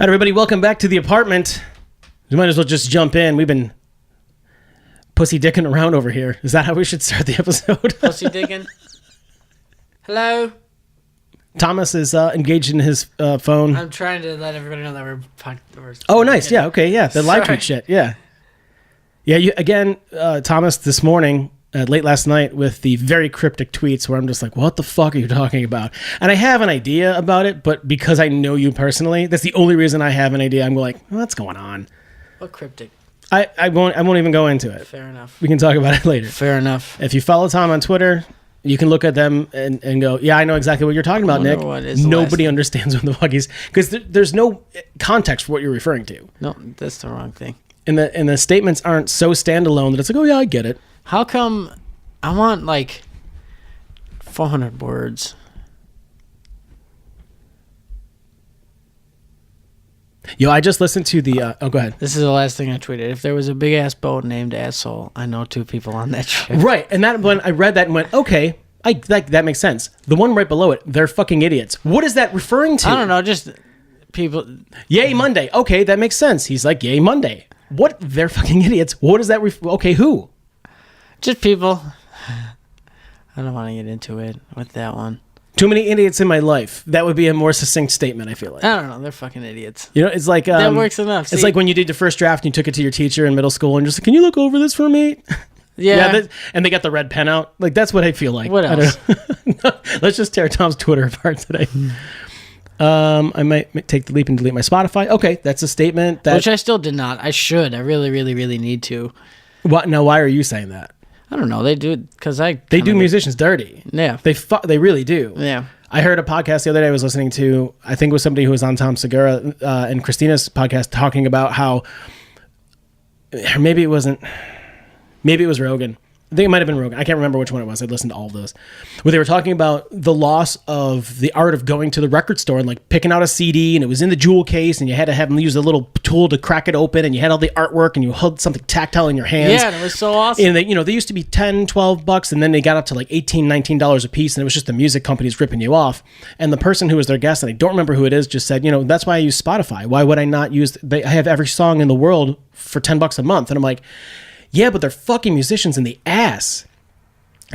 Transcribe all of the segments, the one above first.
right, everybody, welcome back to the apartment. We might as well just jump in. We've been pussy dicking around over here. Is that how we should start the episode? Pussy dicking? Hello? Thomas is engaged in his phone. I'm trying to let everybody know that we're Oh, nice. Yeah, okay, yeah. The live tweet shit, yeah. Yeah, Thomas, this morning, late last night, with the very cryptic tweets where I'm just like, what the fuck are you talking about? And I have an idea about it, but because I know you personally, that's the only reason I have an idea. I'm like, what's going on? What cryptic? I won't even go into it. Fair enough. We can talk about it later. Fair enough. If you follow Tom on Twitter, you can look at them and go, yeah, I know exactly what you're talking about, Nick. Nobody understands what the fuck he's... Because there's no context for what you're referring to. No, that's the wrong thing. And the statements aren't so standalone that it's like, oh, yeah, I get it. How come I want, 400 words? Yo, I just listened to the... go ahead. This is the last thing I tweeted. If there was a big-ass boat named Asshole, I know 2 people on that ship. Right, and that when I read that and went, okay, that makes sense. The one right below it, they're fucking idiots. What is that referring to? I don't know, just people... Yay Monday. Okay, that makes sense. He's like, yay Monday. What? They're fucking idiots. What is that? Okay, who? Just people. I don't want to get into it with that one. Too many idiots in my life. That would be a more succinct statement, I feel like. I don't know. They're fucking idiots. You know, it's like... that works enough. It's like when you did your first draft and you took it to your teacher in middle school and just like, can you look over this for me? Yeah. And they got the red pen out. Like, that's what I feel like. What else? Let's just tear Tom's Twitter apart today. I might take the leap and delete my Spotify. Okay, that's a statement. Which I still did not. I should. I really, really, really need to. What? Now, why are you saying that? I don't know. They do it because they do musicians dirty. Yeah. They really do. Yeah. I heard a podcast the other day I was listening to, I think it was somebody who was on Tom Segura and Christina's podcast talking about how, or maybe it was Rogan. I think it might have been Rogan. I can't remember which one it was. I listened to all of those. Where they were talking about the loss of the art of going to the record store and like picking out a CD and it was in the jewel case and you had to have them use a little tool to crack it open and you had all the artwork and you held something tactile in your hands. Yeah, and it was so awesome. And they used to be $10, $12 and then they got up to like $18, $19 a piece and it was just the music companies ripping you off. And the person who was their guest, and I don't remember who it is, just said, that's why I use Spotify. Why would I not use... I have every song in the world for $10 a month. And I'm like... Yeah, but they're fucking musicians in the ass.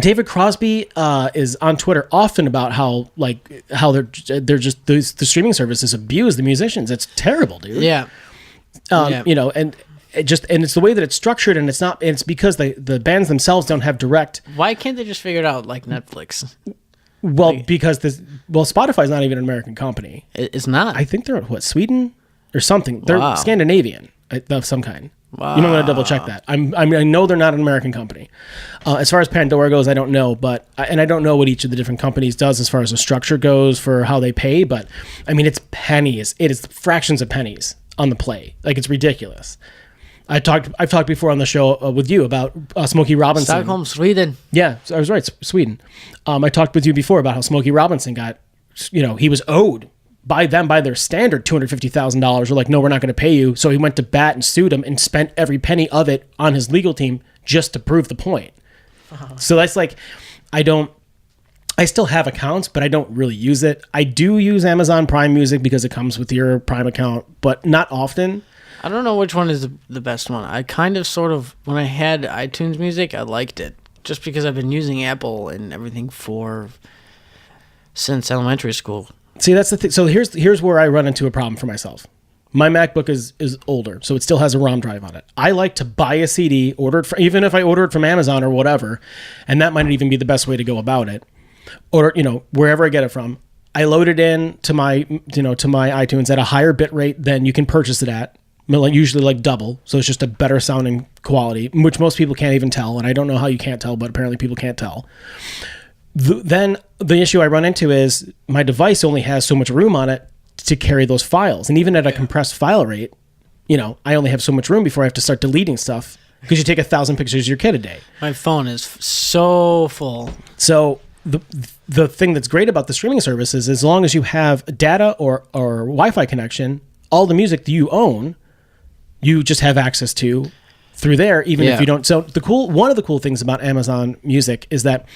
David Crosby is on Twitter often about how they're just the streaming services abuse the musicians. It's terrible, dude. Yeah. And it's the way that it's structured, and it's because the bands themselves don't have direct. Why can't they just figure it out like Netflix? Well, because Spotify's not even an American company. It's not. I think they're Sweden or something. They're Scandinavian of some kind. Wow. I'm going to double check that. I know they're not an American company. As far as Pandora goes, I don't know, and I don't know what each of the different companies does as far as the structure goes for how they pay. But I mean, it's pennies. It is fractions of pennies on the play. Like, it's ridiculous. I've talked before on the show with you about Smokey Robinson. Stockholm, Sweden. Yeah, I was right. Sweden. I talked with you before about how Smokey Robinson got, he was owed by their standard $250,000. We're like, no, we're not going to pay you. So he went to bat and sued him and spent every penny of it on his legal team just to prove the point. Uh-huh. So that's like, I still have accounts, but I don't really use it. I do use Amazon Prime Music because it comes with your Prime account, but not often. I don't know which one is the best one. I kind of sort of, when I had iTunes Music, I liked it just because I've been using Apple and everything since elementary school. See, that's the thing. So here's where I run into a problem for myself. My MacBook is older, so it still has a ROM drive on it. I like to buy a CD, even if I order it from Amazon or whatever, and that might even be the best way to go about it. Or wherever I get it from, I load it in to my iTunes at a higher bit rate than you can purchase it at, usually like double. So it's just a better sounding quality, which most people can't even tell, and I don't know how you can't tell, but apparently people can't tell. Then the issue I run into is my device only has so much room on it to carry those files. And even at a compressed file rate, I only have so much room before I have to start deleting stuff because you take 1,000 pictures of your kid a day. My phone is so full. So the thing that's great about the streaming service is as long as you have data or Wi-Fi connection, all the music that you own, you just have access to through there, even if you don't. So one of the cool things about Amazon Music is that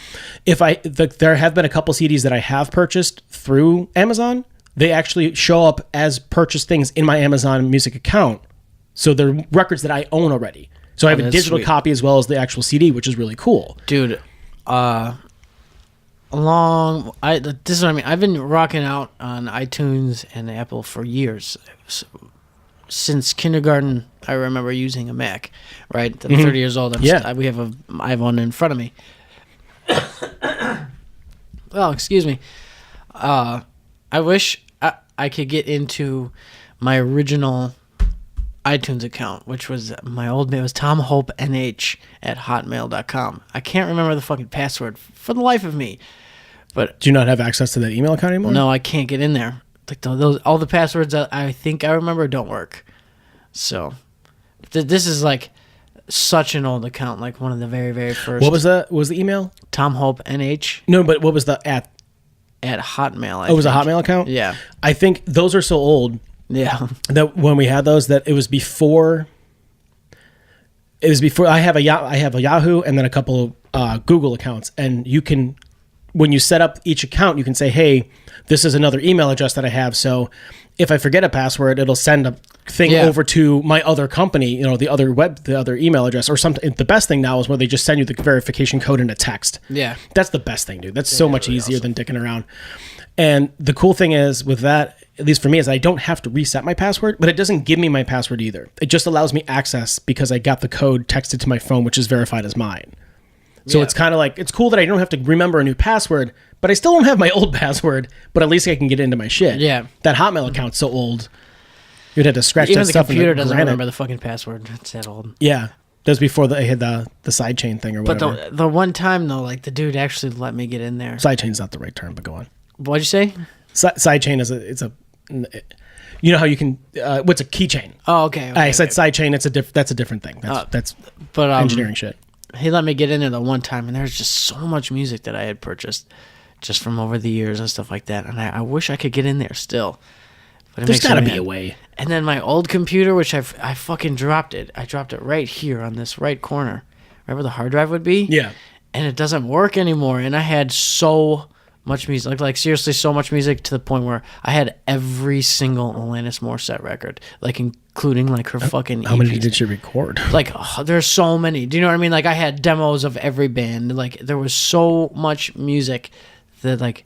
there have been a couple CDs that I have purchased through Amazon they actually show up as purchased things in my Amazon Music account. So they're records that I own already. So I have a digital copy as well as the actual CD, which is really cool. Dude, this is what I mean. I've been rocking out on iTunes and Apple for years. Since kindergarten, I remember using a Mac, right? I'm 30 years old. I have one in front of me. Well, excuse me. I wish I could get into my original iTunes account, which was my old name was tomhopenh@hotmail.com. I can't remember the fucking password for the life of me. But do you not have access to that email account anymore? No, I can't get in there. Like all the passwords that I think I remember don't work. So this is like such an old account, like one of the very, very first. What was the email? tomhopenh. No, but what was the at Hotmail? It was a Hotmail account? Yeah. I think those are so old. Yeah. That when we had those, that it was before. It was before I have a Yahoo and then a couple Google accounts, and you can, when you set up each account, you can say, hey, this is another email address that I have. So if I forget a password, it'll send a thing over to my other company, the other email address or something. The best thing now is where they just send you the verification code in a text. Yeah. That's the best thing, dude. That's so much easier than dicking around. And the cool thing is with that, at least for me, is I don't have to reset my password, but it doesn't give me my password either. It just allows me access because I got the code texted to my phone, which is verified as mine. So it's kind of like, it's cool that I don't have to remember a new password, but I still don't have my old password, but at least I can get into my shit. Yeah. That Hotmail account's so old. You'd have to scratch Even that stuff. Even the computer doesn't remember the fucking password. It's that old. Yeah. That was before I had the sidechain thing or whatever. But the one time, though, like the dude actually let me get in there. Sidechain's not the right term, but go on. What'd you say? Sidechain is you know how you can, what's a keychain? Oh, okay. I said sidechain, that's a different thing. That's engineering shit. He let me get in there the one time, and there's just so much music that I had purchased just from over the years and stuff like that. And I wish I could get in there still. But there's got to be a way. And then my old computer, which I fucking dropped it. I dropped it right here on this right corner, right where the hard drive would be. Yeah. And it doesn't work anymore. And I had so much music, like seriously so much music to the point where I had every single Alanis Morissette record, like including like her fucking How many did she record? Like there's so many. Do you know what I mean? Like I had demos of every band. Like there was so much music that like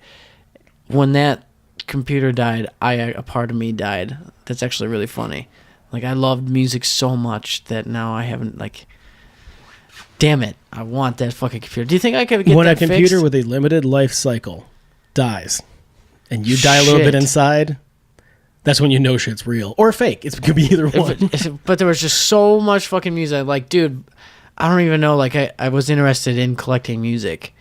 when that computer died, a part of me died. That's actually really funny. Like I loved music so much that now I haven't like. Damn it! I want that fucking computer. Do you think I could get when that a computer fixed? with a limited life cycle dies, and you die a little bit inside? That's when you know shit's real or fake. It could be either one. But there was just so much fucking music. Like, dude, I don't even know. Like, I was interested in collecting music,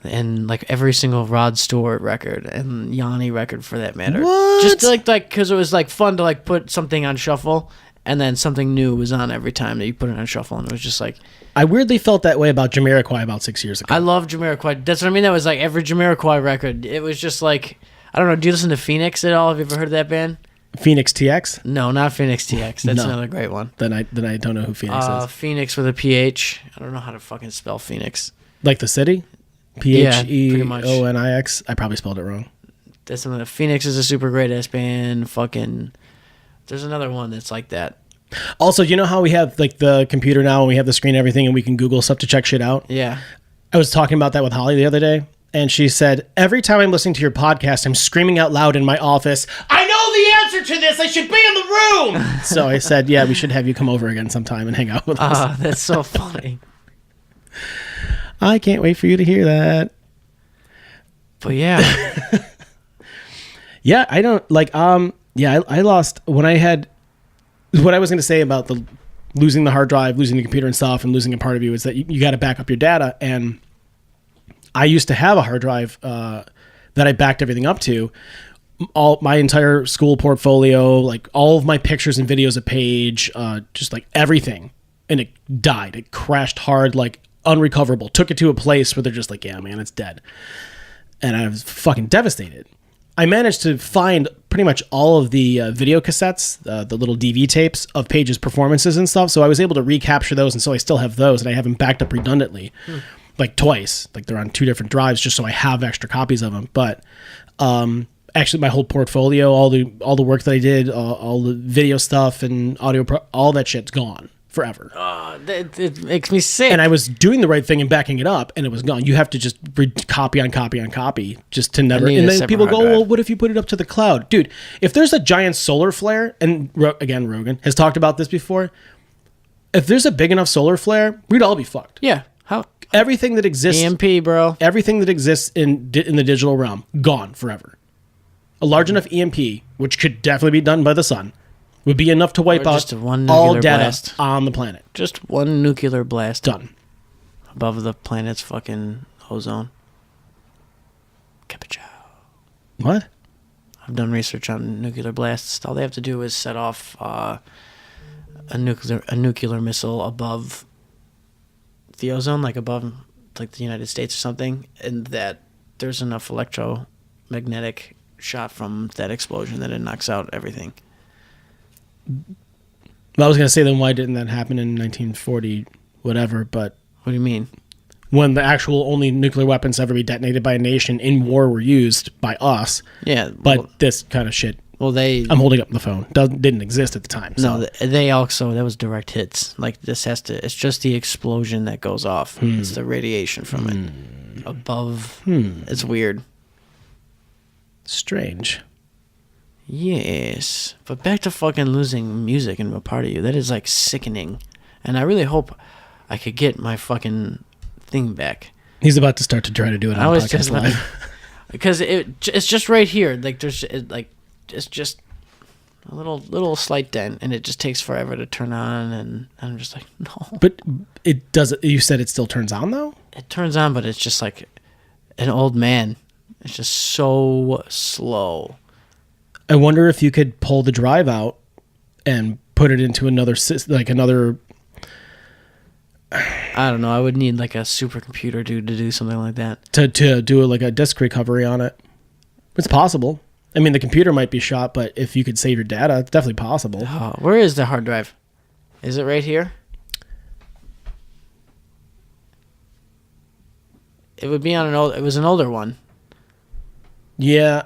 and like every single Rod Stewart record and Yanni record for that matter. What? Just like because it was like fun to like put something on shuffle, and then something new was on every time that you put it on shuffle, and it was just like. I weirdly felt that way about Jamiroquai about 6 years ago. I love Jamiroquai. That's what I mean. That was like every Jamiroquai record. It was just like, I don't know. Do you listen to Phoenix at all? Have you ever heard of that band? Phoenix TX? No, not Phoenix TX. That's another great one. Then I don't know who Phoenix is. Phoenix with a PH. I don't know how to fucking spell Phoenix. Like the city? Pheonix. I probably spelled it wrong. That's something. Phoenix is a super great ass band. Fucking. There's another one that's like that. Also, you know how we have like the computer now and we have the screen and everything and we can Google stuff to check shit out? Yeah. I was talking about that with Holly the other day, and she said, every time I'm listening to your podcast, I'm screaming out loud in my office, I know the answer to this! I should be in the room! So I said, yeah, we should have you come over again sometime and hang out with us. That's so funny. I can't wait for you to hear that. But yeah. Yeah, I don't, like, I lost, when I had... What I was going to say about the losing the hard drive, losing the computer and stuff, and losing a part of you is that you got to back up your data. And I used to have a hard drive that I backed everything up to. All my entire school portfolio, like all of my pictures and videos a page, just like everything. And it died. It crashed hard, like unrecoverable. Took it to a place where they're just like, yeah, man, it's dead. And I was fucking devastated. I managed to find pretty much all of the video cassettes, the little DV tapes of Paige's performances and stuff. So I was able to recapture those, and so I still have those, and I have them backed up redundantly, like twice. Like they're on two different drives, just so I have extra copies of them. But actually my whole portfolio, all the work that I did, all the video stuff and audio, all that shit's gone forever. It makes me sick. And I was doing the right thing and backing it up, and it was gone. You have to just copy on copy on copy just to never. And then people go, well, what if you put it up to the cloud? Dude, if there's a giant solar flare, and again, Rogan has talked about this before, if there's a big enough solar flare, we'd all be fucked. Yeah. How? Everything that exists. EMP, bro. Everything that exists in the digital realm, gone forever. A large enough EMP, which could definitely be done by the sun, would be enough to wipe out all data blast on the planet. Just one nuclear blast. Done. Above the planet's fucking ozone. Capichow. What? I've done research on nuclear blasts. All they have to do is set off a nuclear missile above the ozone, like above like the United States or something, and that there's enough electromagnetic shot from that explosion that it knocks out everything. Well, I was going to say, then why didn't that happen in 1940, whatever, but... What do you mean? When the actual only nuclear weapons to ever be detonated by a nation in war were used by us. Yeah. But this kind of shit... Well, I'm holding up the phone. Didn't exist at the time. So. No, they also... That was direct hits. Like, this has to... It's just the explosion that goes off. It's the radiation from it. Above... It's weird. Strange. Yes. But back to fucking losing music in a part of you. That is, like, sickening. And I really hope I could get my fucking thing back. He's about to start to try to do it on Podcast Live. Because it's just right here. Like, it's just a little slight dent, and it just takes forever to turn on, and I'm just like, no. But it does. You said it still turns on, though? It turns on, but it's just like an old man. It's just so slow. I wonder if you could pull the drive out and put it into another. I don't know. I would need like a supercomputer to do something like that. To do like a disk recovery on it. It's possible. I mean, the computer might be shot, but if you could save your data, it's definitely possible. Oh, where is the hard drive? Is it right here? It would be on it was an older one. Yeah.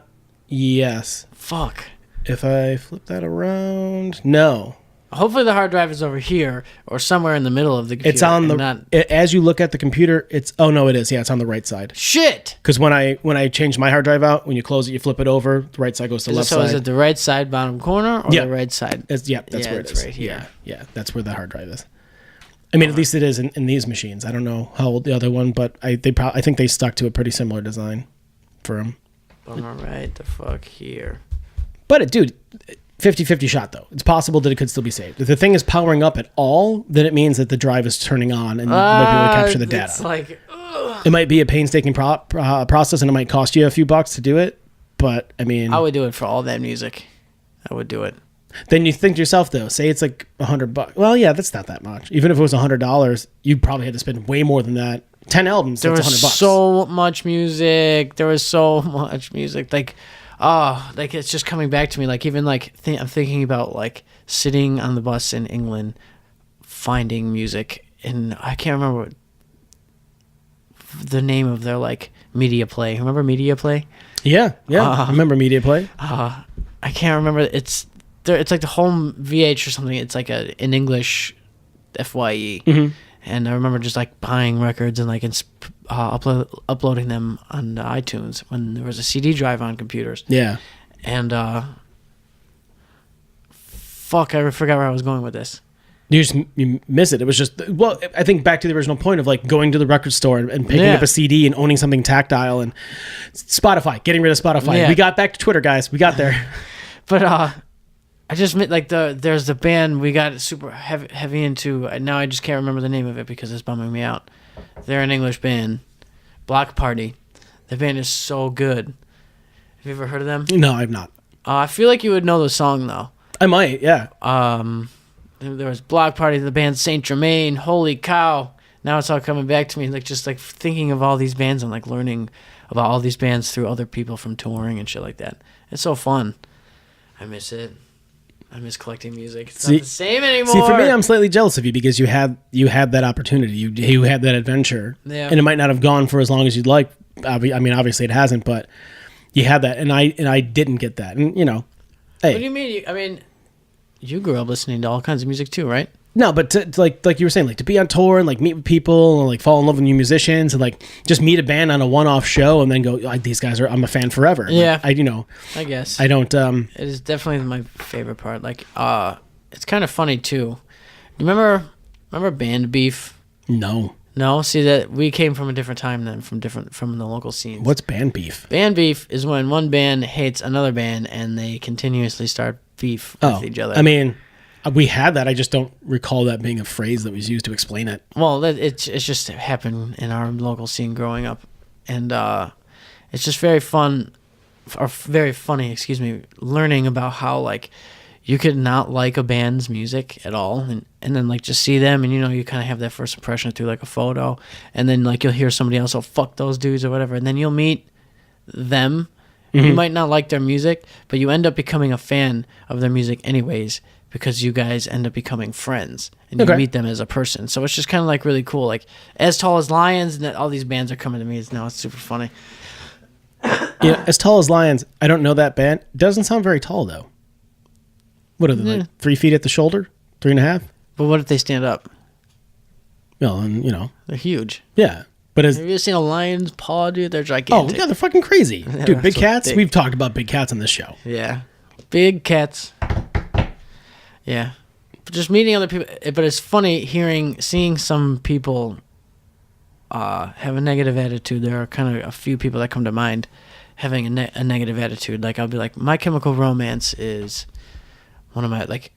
Yes. Fuck. If I flip that around, no. Hopefully the hard drive is over here or somewhere in the middle of the computer. It's on as you look at the computer, it is. Yeah, it's on the right side. Shit! Because when I change my hard drive out, when you close it, you flip it over, the right side goes to the left side. So is it the right side bottom corner or the right side? That's where it is. Right here. Yeah, that's where the hard drive is. I mean, at least it is in these machines. I don't know how old the other one, but I think they stuck to a pretty similar design for them. I'm right the fuck here. But dude, 50-50 shot though. It's possible that it could still be saved. If the thing is powering up at all, then it means that the drive is turning on and you might be able to capture the data. It's like, ugh. It might be a painstaking process and it might cost you a few bucks to do it. But I mean, I would do it for all that music. I would do it. Then you think to yourself though, say it's like $100. Well, yeah, that's not that much. Even if it was $100, you probably had to spend way more than that. 10 albums. There that's was $100. so much music. Like it's just coming back to me. Like even like I'm thinking about like sitting on the bus in England, finding music, and I can't remember what the name of their like media play. Remember media play? Yeah. I remember media play. I can't remember. It's like the home VH or something. It's like in English, FYE. Mm-hmm. And I remember just like buying records and like uploading them on iTunes when there was a CD drive on computers. Yeah. And fuck, I forgot where I was going with this. You miss it. It was just, well, I think back to the original point of like going to the record store and picking up a CD and owning something tactile, and Spotify, getting rid of Spotify. Yeah. We got back to Twitter, guys. We got there. But I just meant like there's the band we got super heavy into. Now I just can't remember the name of it because it's bumming me out. They're an English band, Block Party. The band is so good. Have you ever heard of them? No, I've not. I feel like you would know the song though. I might, yeah. There was Block Party, the band Saint Germain. Holy cow! Now it's all coming back to me. Like just like thinking of all these bands and like learning about all these bands through other people from touring and shit like that. It's so fun. I miss it. I miss collecting music. It's not the same anymore. See, for me, I'm slightly jealous of you because you had that opportunity. You had that adventure. Yeah. And it might not have gone for as long as you'd like. I mean, obviously it hasn't, but you had that, and I didn't get that, and What do hey, you mean? I mean, you grew up listening to all kinds of music too, right? no, but to, like you were saying, like to be on tour and like meet with people and like fall in love with new musicians and like just meet a band on a one-off show and then go, these guys I'm a fan forever. Yeah. Like, I guess I don't. it is definitely my favorite part. Like, it's kind of funny too. You remember band beef? No. No, see that we came from a different time then, from the local scenes. What's band beef? Band beef is when one band hates another band and they continuously start beef with each other. I mean, we had that. I just don't recall that being a phrase that was used to explain it. Well, it's just happened in our local scene growing up, and it's just very fun, or very funny, excuse me, learning about how like you could not like a band's music at all, and then like just see them, and you kind of have that first impression through like a photo, and then like you'll hear somebody else, oh fuck those dudes or whatever, and then you'll meet them. Mm-hmm. You might not like their music, but you end up becoming a fan of their music anyways, because you guys end up becoming friends and you meet them as a person. So it's just kind of like really cool. Like As Tall as Lions, and all these bands are coming to me now. It's super funny. As Tall as Lions. I don't know that band. Doesn't sound very tall though. What are they, like 3 feet at the shoulder? 3.5? But what if they stand up? Well, and They're huge. yeah. But Have you ever seen a lion's paw, dude? They're gigantic. Oh yeah, they're fucking crazy, dude. Big cats. big. We've talked about big cats on this show. Yeah. Big cats. Yeah. But just meeting other people. But it's funny seeing some people have a negative attitude. There are kind of a few people that come to mind having a negative attitude. Like, I'll be like, My Chemical Romance is one of my, like,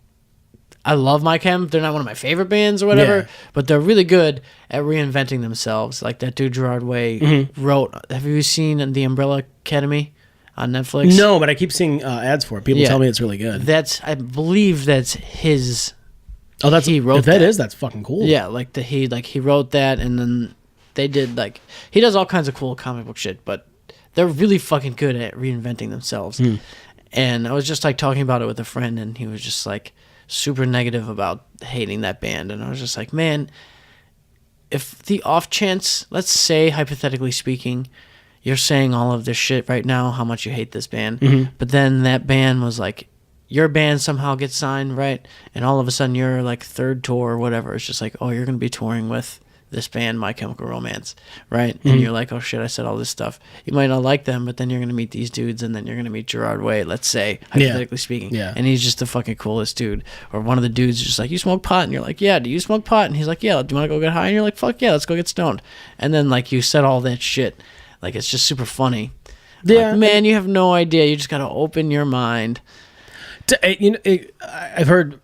I love My Chem. They're not one of my favorite bands or whatever, but they're really good at reinventing themselves. Like that dude Gerard Way wrote, have you seen The Umbrella Academy on Netflix? No, but I keep seeing ads for it. People tell me it's really good. I believe that's his. Oh, he wrote that's fucking cool. Yeah, he wrote that, and then they did he does all kinds of cool comic book shit, but they're really fucking good at reinventing themselves. And I was just talking about it with a friend, and he was just super negative about hating that band, and I was just like, man, if the off chance, let's say hypothetically speaking, you're saying all of this shit right now, how much you hate this band, but then that band was your band somehow gets signed, right? And all of a sudden your third tour or whatever, it's just oh, you're going to be touring with this band, My Chemical Romance, right? And you're like, oh shit, I said all this stuff. You might not like them, but then you're going to meet these dudes, and then you're going to meet Gerard Way, let's say, hypothetically speaking. Yeah. And he's just the fucking coolest dude. Or one of the dudes is just like, you smoke pot? And you're like, yeah, do you smoke pot? And he's like, yeah, do you want to go get high? And you're like, fuck yeah, let's go get stoned. And then you said all that shit. It's just super funny. Yeah. Man, you have no idea. You just got to open your mind. I've heard,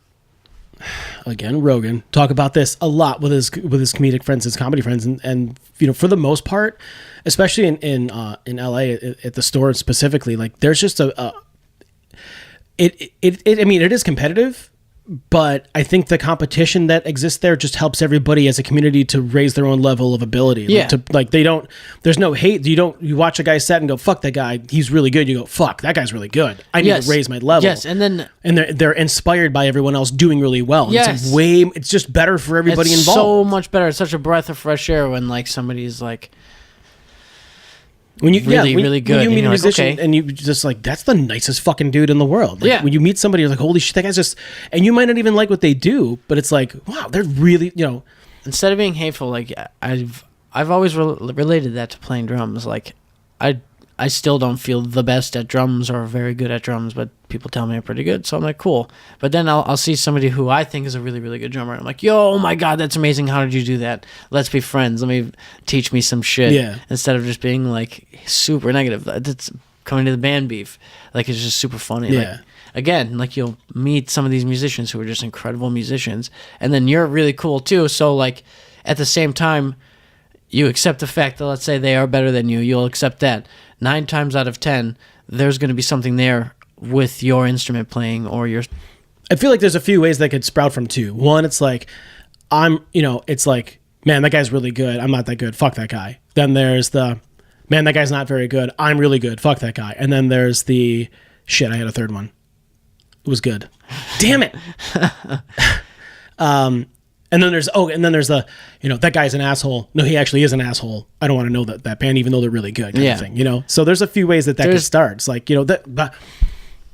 again, Rogan talk about this a lot with his comedic friends, his comedy friends, and for the most part, especially in LA at the store specifically, there's just it is competitive, but I think the competition that exists there just helps everybody as a community to raise their own level of ability. Yeah. There's no hate. You watch a guy set and go, fuck that guy, he's really good. You go, fuck, that guy's really good. I need to raise my level. Yes, and they're inspired by everyone else doing really well. And yes. It's just better for everybody involved. So much better. It's such a breath of fresh air when somebody's when you really good, when you meet a musician okay. and you just that's the nicest fucking dude in the world. When you meet somebody, you're like, holy shit, that guy's just, and you might not even like what they do, but it's wow, they're really, Instead of being hateful, I've always related that to playing drums. I still don't feel the best at drums or very good at drums, but people tell me I'm pretty good, so I'm like, cool. But then I'll see somebody who I think is a really, really good drummer, and I'm like, yo, oh my god, that's amazing, how did you do that? Let's be friends, let me teach me some shit. Yeah. Instead of just being super negative. That's coming to the band beef. It's just super funny. Yeah. Again, you'll meet some of these musicians who are just incredible musicians, and then you're really cool too, so at the same time, you accept the fact that, let's say, they are better than you. You'll accept that. 9 times out of 10, there's going to be something there with your instrument playing or your... I feel like there's a few ways that could sprout from two. One, it's man, that guy's really good. I'm not that good. Fuck that guy. Then there's man, that guy's not very good. I'm really good. Fuck that guy. And then there's shit, I had a third one. It was good. Damn it. And And then there's the, that guy's an asshole. No, he actually is an asshole. I don't want to know that band, even though they're really good kind of thing, So there's a few ways that could start. It's like, but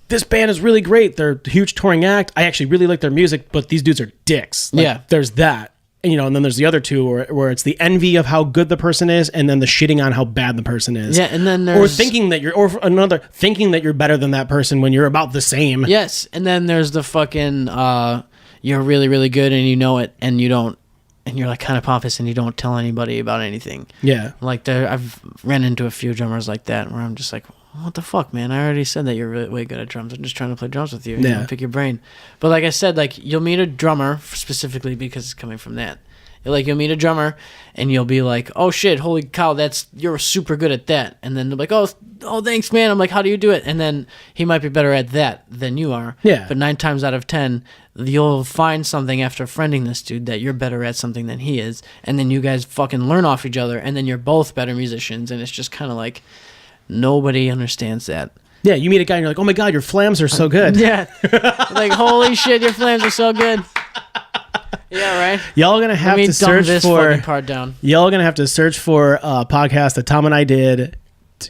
this band is really great. They're a huge touring act. I actually really like their music, but these dudes are dicks. There's that. And, and then there's the other two where it's the envy of how good the person is, and then the shitting on how bad the person is. Yeah, and then there's... thinking that you're better than that person when you're about the same. Yes, and then there's the fucking, you're really, really good and you know it, and you don't, and you're like kind of pompous and you don't tell anybody about anything. Yeah. Like I've ran into a few drummers like that where I'm just like, what the fuck, man? I already said that you're really way good at drums. I'm just trying to play drums with you. Yeah. Pick your brain. But like I said, like you'll meet a drummer specifically because it's coming from that. Like you'll meet a drummer and you'll be like, oh shit, holy cow, you're super good at that. And then they're like, oh thanks, man. I'm like, how do you do it? And then he might be better at that than you are. Yeah. But 9 times out of 10, you'll find something after friending this dude that you're better at something than he is. And then you guys fucking learn off each other, and then you're both better musicians. And it's just kind of like, nobody understands that. Yeah, you meet a guy and you're like, oh my God, your flams are so good. Yeah. Like, holy shit, your flams are so good. Yeah, right. Y'all gonna have to search for part down. Y'all gonna have to search for a podcast that Tom and I did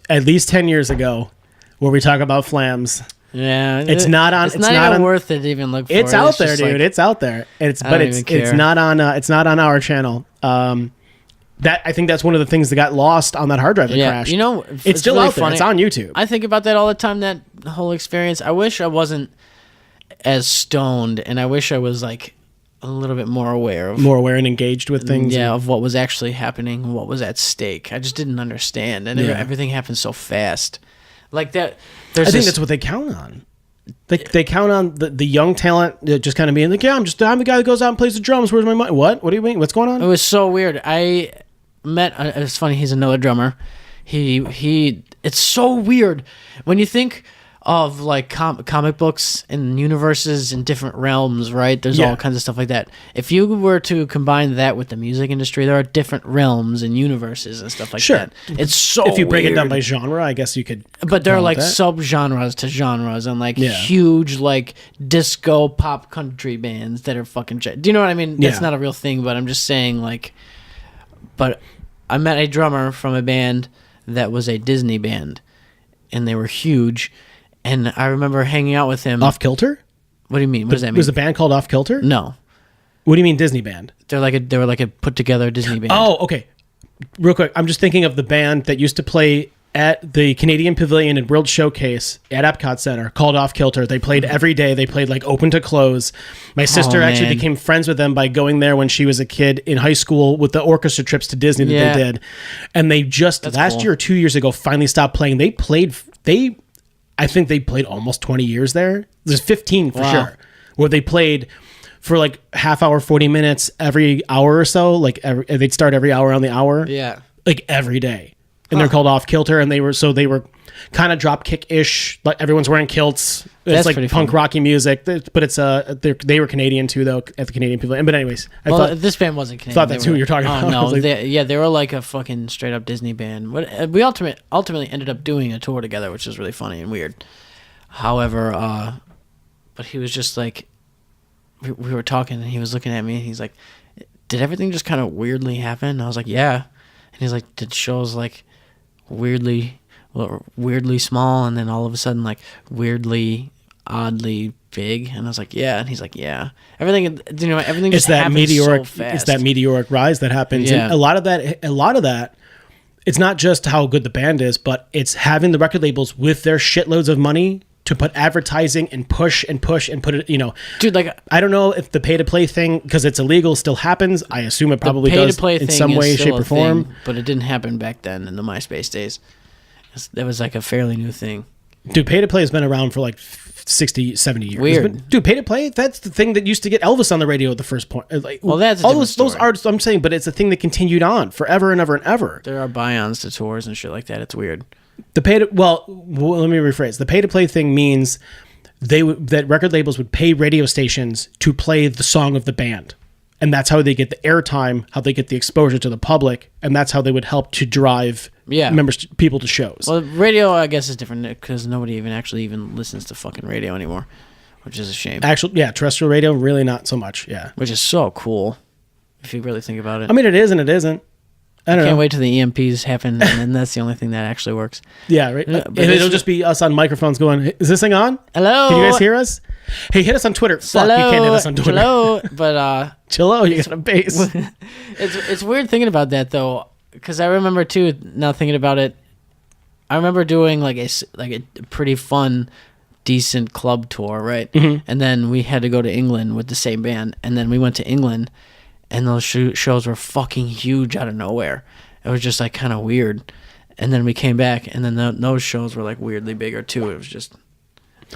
at least 10 years ago, where we talk about flams. Yeah, it's not even worth it to even look for. It's out there, dude. Like, it's out there. It's not on. It's not on our channel. I think that's one of the things that got lost on that hard drive that crashed. It's still really out there. Funny. It's on YouTube. I think about that all the time. That whole experience. I wish I wasn't as stoned, and I wish I was like a little bit more aware and engaged with things. Yeah, of what was actually happening, what was at stake. I just didn't understand, and everything happened so fast. Like that. I think that's what they count on. They count on the young talent just kind of being like, yeah, I'm the guy that goes out and plays the drums. Where's my money? What do you mean? What's going on? It was so weird. I met. It's funny. He's another drummer. He. It's so weird when you think of like comic books and universes in different realms, right? There's all kinds of stuff like that. If you were to combine that with the music industry, there are different realms and universes and stuff like that. It's so if you break weird. it down by genre, I guess you could. But there are like sub-genres to genres and like huge like disco pop country bands that are fucking... Do you know what I mean? That's not a real thing, but I'm just saying like... But I met a drummer from a band that was a Disney band, and they were huge. And I remember hanging out with him. Off Kilter? What do you mean? What does that mean? Was the band called Off Kilter? No. What do you mean Disney band? They were like a put together Disney band. Oh, okay. Real quick, I'm just thinking of the band that used to play at the Canadian Pavilion and World Showcase at Epcot Center called Off Kilter. They played every day. They played like open to close. My sister actually became friends with them by going there when she was a kid in high school with the orchestra trips to Disney that they did. And they just last year or 2 years ago finally stopped playing. I think they played almost 20 years there. There's 15 for sure, where they played for like half hour, 40 minutes every hour or so. Like they'd start every hour on the hour. Yeah. Like every day. And they're called Off Kilter, and they were kind of drop kick-ish. Like everyone's wearing kilts. It's like punk rocky music, but it's they were Canadian too though at the Canadian Pavilion. But anyways, I thought this band wasn't Canadian. Thought that's who you're talking about. Oh no, like, they were like a fucking straight up Disney band. We ultimately ended up doing a tour together, which is really funny and weird. However, but he was just like, we were talking, and he was looking at me, and he's like, "Did everything just kind of weirdly happen?" And I was like, "Yeah," and he's like, "Did shows like weirdly small, and then all of a sudden like weirdly oddly big?" And I was like, "Yeah." And he's like, "Yeah, everything just happens so fast." It's that meteoric rise that happens. And a lot of that it's not just how good the band is, but it's having the record labels with their shitloads of money to put advertising and push and put it, dude, like, I don't know if the pay to play thing, because it's illegal, still happens. I assume it probably does in some way, shape, or form. But it didn't happen back then in the MySpace days. That was like a fairly new thing. Dude, pay to play has been around for like 60, 70 years. Weird. Dude, pay to play, that's the thing that used to get Elvis on the radio at the first point. Like, well, that's all those artists, I'm saying, but it's a thing that continued on forever and ever and ever. There are buy-ons to tours and shit like that. It's weird. Let me rephrase. The pay to play thing means that record labels would pay radio stations to play the song of the band. And that's how they get the airtime, how they get the exposure to the public, and that's how they would help to drive people to shows. Well, radio, I guess, is different because nobody even listens to fucking radio anymore, which is a shame. Terrestrial radio, really not so much, yeah. Which is so cool. if you really think about it. I mean, it is and it isn't. I don't know. Can't wait till the EMPs happen, and then that's the only thing that actually works. Yeah, right. But It'll just be us on microphones going, is this thing on? Hello? Can you guys hear us? Hey, hit us on Twitter. Fuck, you can't hit us on Twitter. Hello? But, Chillo, you got a bass. it's weird thinking about that, though, because I remember, too, now thinking about it, I remember doing, like a pretty fun, decent club tour, right? Mm-hmm. And then we had to go to England with the same band, and then we went to England, and those shows were fucking huge out of nowhere. It was just like kind of weird. And then we came back, and then those shows were like weirdly bigger too. It was just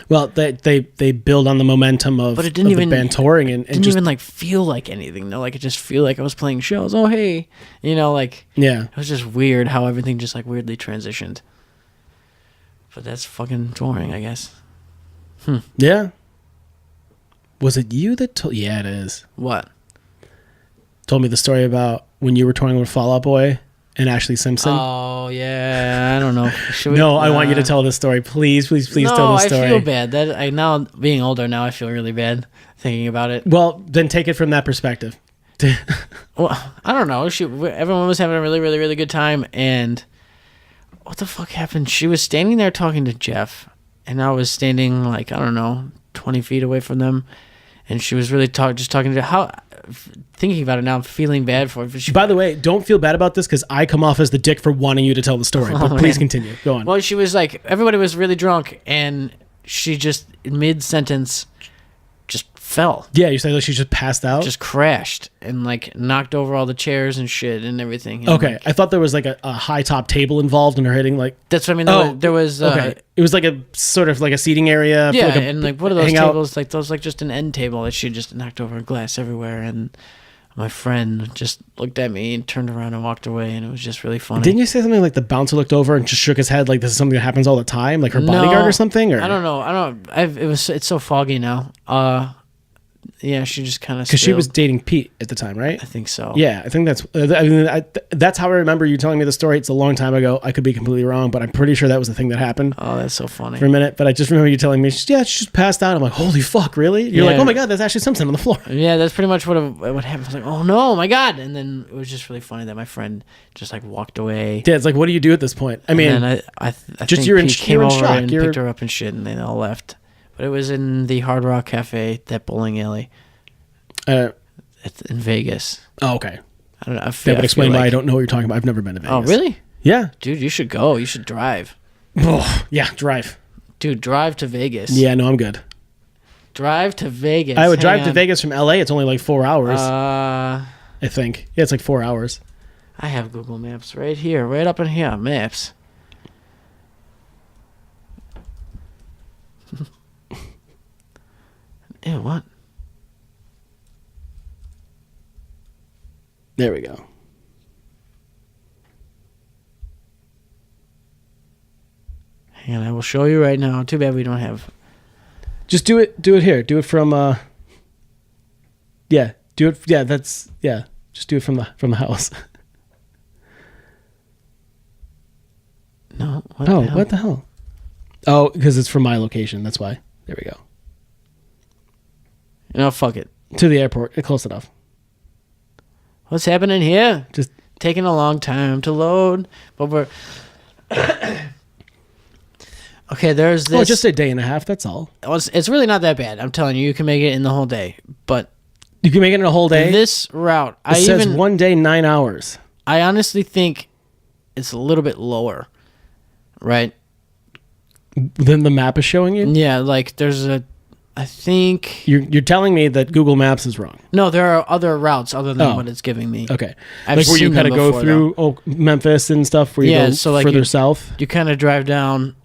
Well, they build on the momentum of, but it didn't even the band touring and didn't just even like feel like anything. No, like it just feel like I was playing shows. Oh hey, like yeah. it was just weird how everything just like weirdly transitioned. But that's fucking touring, I guess. Yeah. Was it you that told? Yeah, it is. What? Told me the story about when you were touring with Fall Out Boy and Ashley Simpson. Oh yeah, I don't know. No, I want you to tell this story. Please tell the story. I feel bad. That I now being older now, I feel really bad thinking about it. Well, then take it from that perspective. Well, I don't know. Everyone was having a really, really, really good time, and what the fuck happened? She was standing there talking to Jeff, and I was standing like, I don't know, 20 feet away from them, and she was really just talking to thinking about it now, I'm feeling bad for her. By the way, don't feel bad about this because I come off as the dick for wanting you to tell the story. But please continue. Go on. Well, she was like, everybody was really drunk, and she just mid-sentence just fell. Yeah, you say like she just passed out? Just crashed and like knocked over all the chairs and shit and everything. And Okay, like, I thought there was like a high top table involved and her hitting like... that's what I mean. There was okay. It was like a sort of like a seating area. yeah, like and like one of those hangout. tables, like those, like just an end table that she just knocked over glass everywhere. And my friend just looked at me and turned around and walked away, and it was just really funny. Didn't you say something like the bouncer looked over and just shook his head like this is something that happens all the time, like her bodyguard or something? Or I don't know. It's so foggy now. Yeah, she just kind of because she was dating Pete at the time, right? I think so. Yeah, I think that's. That's how I remember you telling me the story. It's a long time ago. I could be completely wrong, but I'm pretty sure that was the thing that happened. Oh, that's so funny. For a minute, but I just remember you telling me, she just passed out. I'm like, holy fuck, really? You're like, oh my god, there's Ashley Simpson on the floor. Yeah, that's pretty much what happened. I was like, oh no, my god! And then it was just really funny that my friend just like walked away. Yeah, it's like, what do you do at this point? I mean, and I just think you're in Pete came over shock. and picked her up and shit, and they all left. But it was in the Hard Rock Cafe, that bowling alley. It's in Vegas. Oh, okay. I don't know. That would explain why I don't know what you're talking about. I've never been to Vegas. Oh, really? Yeah. Dude, you should go. You should drive. Oh, yeah, drive. Dude, drive to Vegas. Yeah, no, I'm good. Drive to Vegas. I would drive to Vegas from LA. It's only like 4 hours. I think. Yeah, it's like 4 hours. I have Google Maps right here, right up in here. Maps. Ew, what? There we go. Hang on, I will show you right now. Too bad we don't have. Just do it here. Do it from yeah, do it just do it from the house. No, what the hell? Oh, because it's from my location, that's why. There we go. No, fuck it. To the airport. Close enough. What's happening here? Just taking a long time to load, but we're okay. There's this. Oh, just a day and a half. That's all. It's really not that bad. I'm telling you, you can make it in the whole day. But you can make it in a whole day. This route, it says 1 day, 9 hours. I honestly think it's a little bit lower, right? Than the map is showing you. Yeah, like there's a. I think you're telling me that Google Maps is wrong. No, there are other routes other than what it's giving me. Okay, like where you kind of go through Memphis and stuff, where you go so like further south. You kind of drive down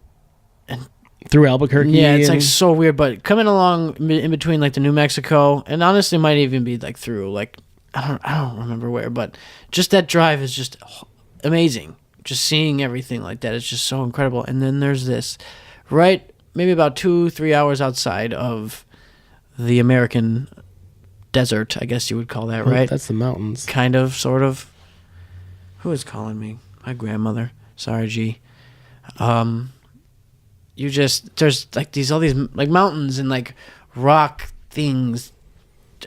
and through Albuquerque. Yeah, it's like so weird. But coming along in between like the New Mexico, and honestly might even be like through like I don't remember where, but just that drive is just amazing. Just seeing everything like that is just so incredible. And then there's this right. Maybe about 2-3 hours outside of the American desert, I guess you would call that, right? That's the mountains. Kind of, sort of. Who is calling me? My grandmother. Sorry, G. There's like all these like mountains and like rock things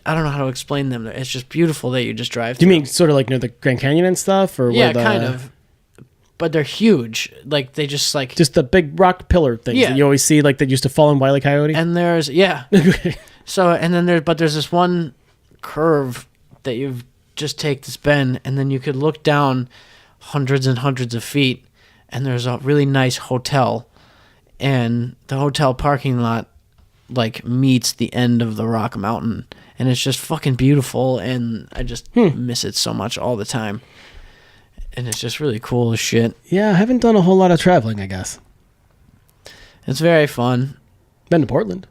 I don't know how to explain them. It's just beautiful that you just drive Do through. you mean sort of like near the Grand Canyon and stuff, or Yeah, where the, kind of. But they're huge. Like they just like just the big rock pillar things Yeah. that you always see, like that used to fall in Wile E. Coyote? and there's So and then there's this one curve that you just take this bend, and then you could look down hundreds and hundreds of feet, and there's a really nice hotel, and the hotel parking lot like meets the end of the Rock Mountain, and it's just fucking beautiful, and I just miss it so much all the time, and it's just really cool as shit. Yeah, I haven't done a whole lot of traveling, I guess. It's very fun. Been to Portland.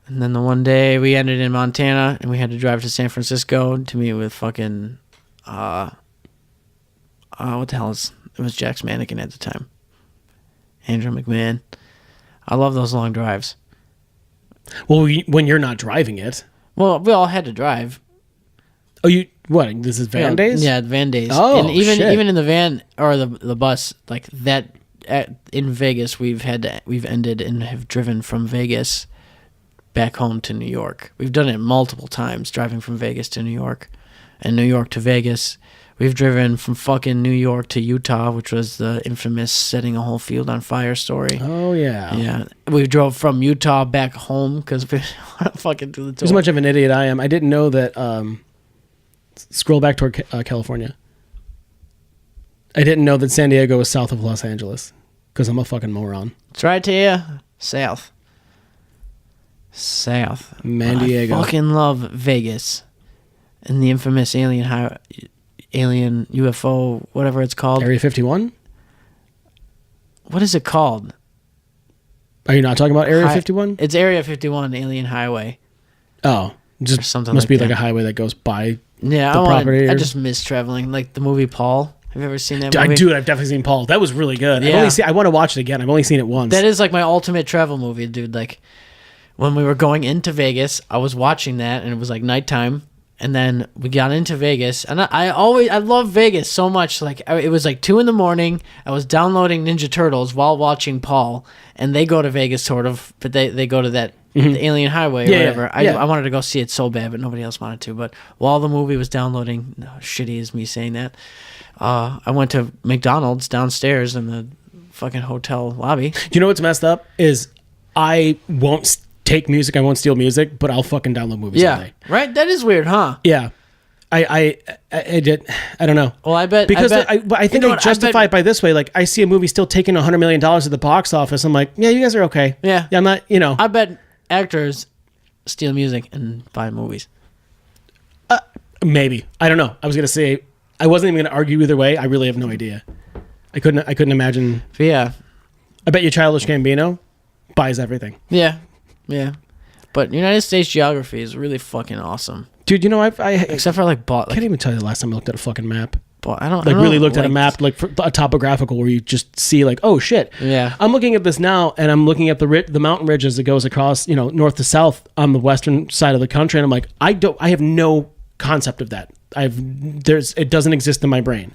And then the one day we ended in Montana, and we had to drive to San Francisco to meet with fucking, what the hell it was Jack's mannequin at the time. Andrew McMahon. I love those long drives. Well, when you're not driving it. Well, we all had to drive. Oh, what? This is van days? Yeah, van days. Oh, and even shit. even in the van or the bus, like that in Vegas, we've ended and have driven from Vegas back home to New York. We've done it multiple times, driving from Vegas to New York, and New York to Vegas. We've driven from fucking New York to Utah, which was the infamous setting a whole field on fire story. Oh, yeah. Yeah, we drove from Utah back home because we want to fucking do the tour. As much of an idiot I am, I didn't know that. Scroll back toward California. I didn't know that San Diego was south of Los Angeles because I'm a fucking moron. It's right here, south. Man Diego. I fucking love Vegas and the infamous alien UFO, whatever it's called. Area 51? What is it called? Are you not talking about Area 51? It's Area 51, Alien Highway. Oh, just Or something must like be that. like a highway that goes by. Yeah, The property I or- just miss traveling. Like the movie Paul. Have you ever seen that movie? I've definitely seen Paul. That was really good. Yeah. I want to watch it again. I've only seen it once. That is like my ultimate travel movie, dude. Like when we were going into Vegas, I was watching that, and it was like nighttime. And then we got into Vegas, and I love Vegas so much. Like it was like 2 a.m. I was downloading Ninja Turtles while watching Paul, and they go to Vegas sort of, but they go to that the Alien Highway or Yeah, whatever. yeah. I wanted to go see it so bad, but nobody else wanted to. But while the movie was downloading, shitty is me saying that. I went to McDonald's downstairs in the fucking hotel lobby. Do you know what's messed up? Is I won't take music, I won't steal music, but I'll fucking download movies all Yeah, day. right. That is weird, huh? Yeah. I don't know. Well, I bet Because I I think I justify it by this way. Like, I see a movie still taking $100 million at the box office. I'm like, yeah, you guys are okay. Yeah. I'm not, I bet actors steal music and buy movies. maybe. I don't know. I was going to say, I wasn't even going to argue either way. I really have no idea. I couldn't imagine. But yeah, I bet you Childish Gambino buys everything. yeah. But United States geography is really fucking awesome. Dude, I Except for like can't even tell you the last time I looked at a fucking map. I don't Like, I don't really looked at a like- map, like for a topographical, where you just see like, oh shit. Yeah. I'm looking at this now, and I'm looking at the mountain ridges that goes across, north to south on the western side of the country, and I'm like, I have no concept of that. It doesn't exist in my brain.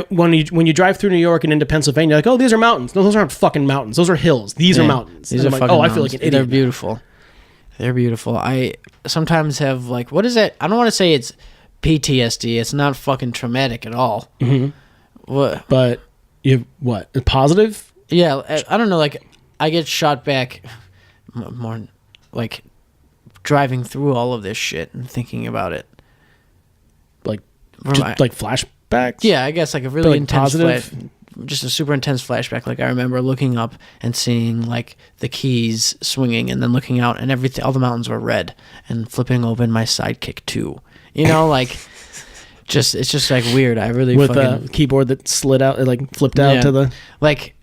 When you drive through New York and into Pennsylvania, like, oh, these are mountains. No, those aren't fucking mountains. Those are hills. These are mountains. These And are I'm like, fucking oh, I feel like mountains. an idiot. They're now. beautiful. They're beautiful. I sometimes have like, what is it? I don't want to say it's PTSD. It's not fucking traumatic at all. Mm-hmm. What? But you what? Positive? Yeah, I don't know. Like, I get shot back more, like driving through all of this shit and thinking about it. Like, From just, my- like flashbacks? Yeah, I guess like a really like, intense positive? just a super intense flashback. Like I remember looking up and seeing like the keys swinging, and then looking out, and everything, all the mountains were red, and flipping open my Sidekick 2. Like it's just like weird. I really With fucking, a keyboard that slid out, it like flipped out Yeah. to the. like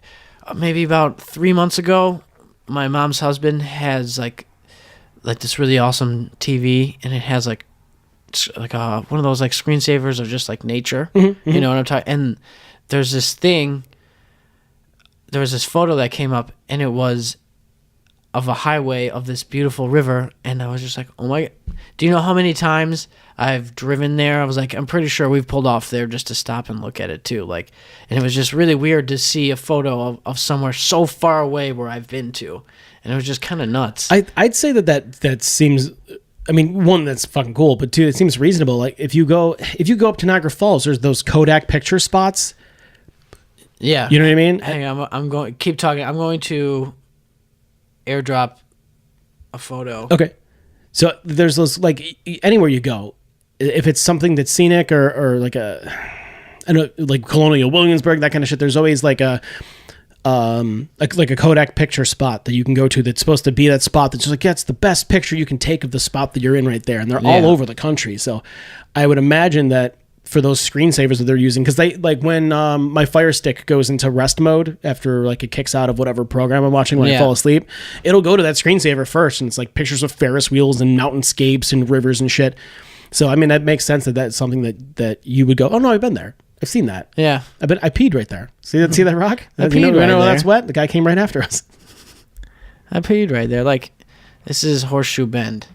maybe about 3 months ago, my mom's husband has like this really awesome TV, and it has like one of those like screensavers of just like nature. Mm-hmm, You know what I'm talking? And there was this photo that came up, and it was of a highway of this beautiful river, and I was just like, oh my, do you know how many times I've driven there? I was like, I'm pretty sure we've pulled off there just to stop and look at it too. Like, and it was just really weird to see a photo of somewhere so far away where I've been to, and it was just kind of nuts. I'd say that seems. I mean, one, that's fucking cool, but two, it seems reasonable. Like if you go up to Niagara Falls, there's those Kodak picture spots. Yeah. You know what I mean? Hang on, I'm going. Keep talking. I'm going to airdrop a photo. Okay. So there's those, like, anywhere you go, if it's something that's scenic or like I know, like Colonial Williamsburg, that kind of shit, there's always like a Kodak picture spot that you can go to that's supposed to be that spot that's just like, yeah, it's the best picture you can take of the spot that you're in right there. And they're all over the country. So I would imagine that for those screensavers that they're using, because they, like, when my Fire Stick goes into rest mode after, like, it kicks out of whatever program I'm watching when I fall asleep, it'll go to that screensaver first, and it's like pictures of Ferris wheels and mountainscapes and rivers and shit. So I mean, that makes sense that that's something that you would go, oh no, I've been there, I've seen that. Yeah, I peed right there. See that rock? I peed right there. That's wet. The guy came right after us. I peed right there. Like, this is Horseshoe Bend.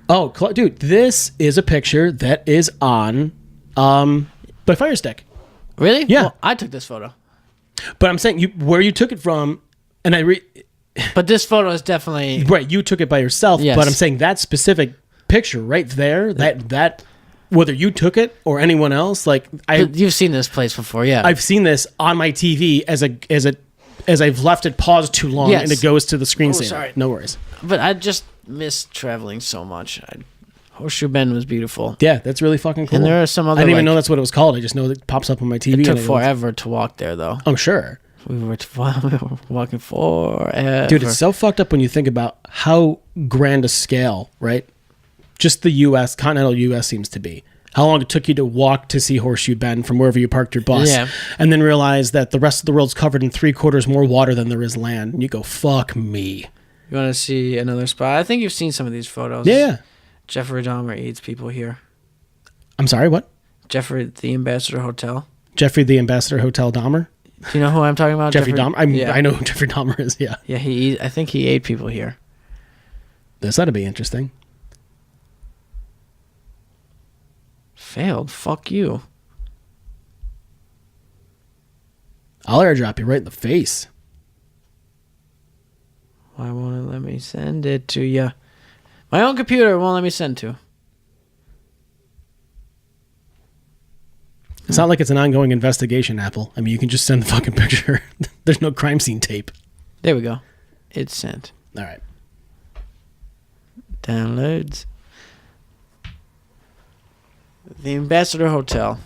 Oh, dude, this is a picture that is on by Fire Stick. Really? Yeah. Well, I took this photo. But I'm saying where you took it from, and but this photo is definitely right. You took it by yourself. Yes. But I'm saying that specific picture right there, that whether you took it or anyone else, like you've seen this place before, yeah. I've seen this on my TV as I've left it paused too long, and it goes to the screensaver. Oh, sorry. No worries. But I just miss traveling so much. Horseshoe Bend was beautiful. Yeah, that's really fucking cool. And there are some other. I didn't even know that's what it was called. I just know that it pops up on my TV. It took forever to walk there, though. I'm sure. We were walking forever. Dude, it's so fucked up when you think about how grand a scale, right? Just the U.S., continental U.S. seems to be. How long it took you to walk to see Horseshoe Bend from wherever you parked your bus. Yeah. And then realize that the rest of the world's covered in 3/4 more water than there is land. And you go, fuck me. You want to see another spot? I think you've seen some of these photos. Yeah. Jeffrey Dahmer eats people here. I'm sorry, what? Jeffrey the Ambassador Hotel. Jeffrey the Ambassador Hotel Dahmer? Do you know who I'm talking about? Jeffrey Dahmer? I know who Jeffrey Dahmer is, yeah. Yeah, I think he ate people here. This ought to be interesting. Failed. Fuck you. I'll airdrop you right in the face. Why won't it let me send it to you? My own computer won't let me send to. It's not like it's an ongoing investigation, Apple. I mean, you can just send the fucking picture. There's no crime scene tape. There we go. It's sent. All right. Downloads. The Ambassador Hotel.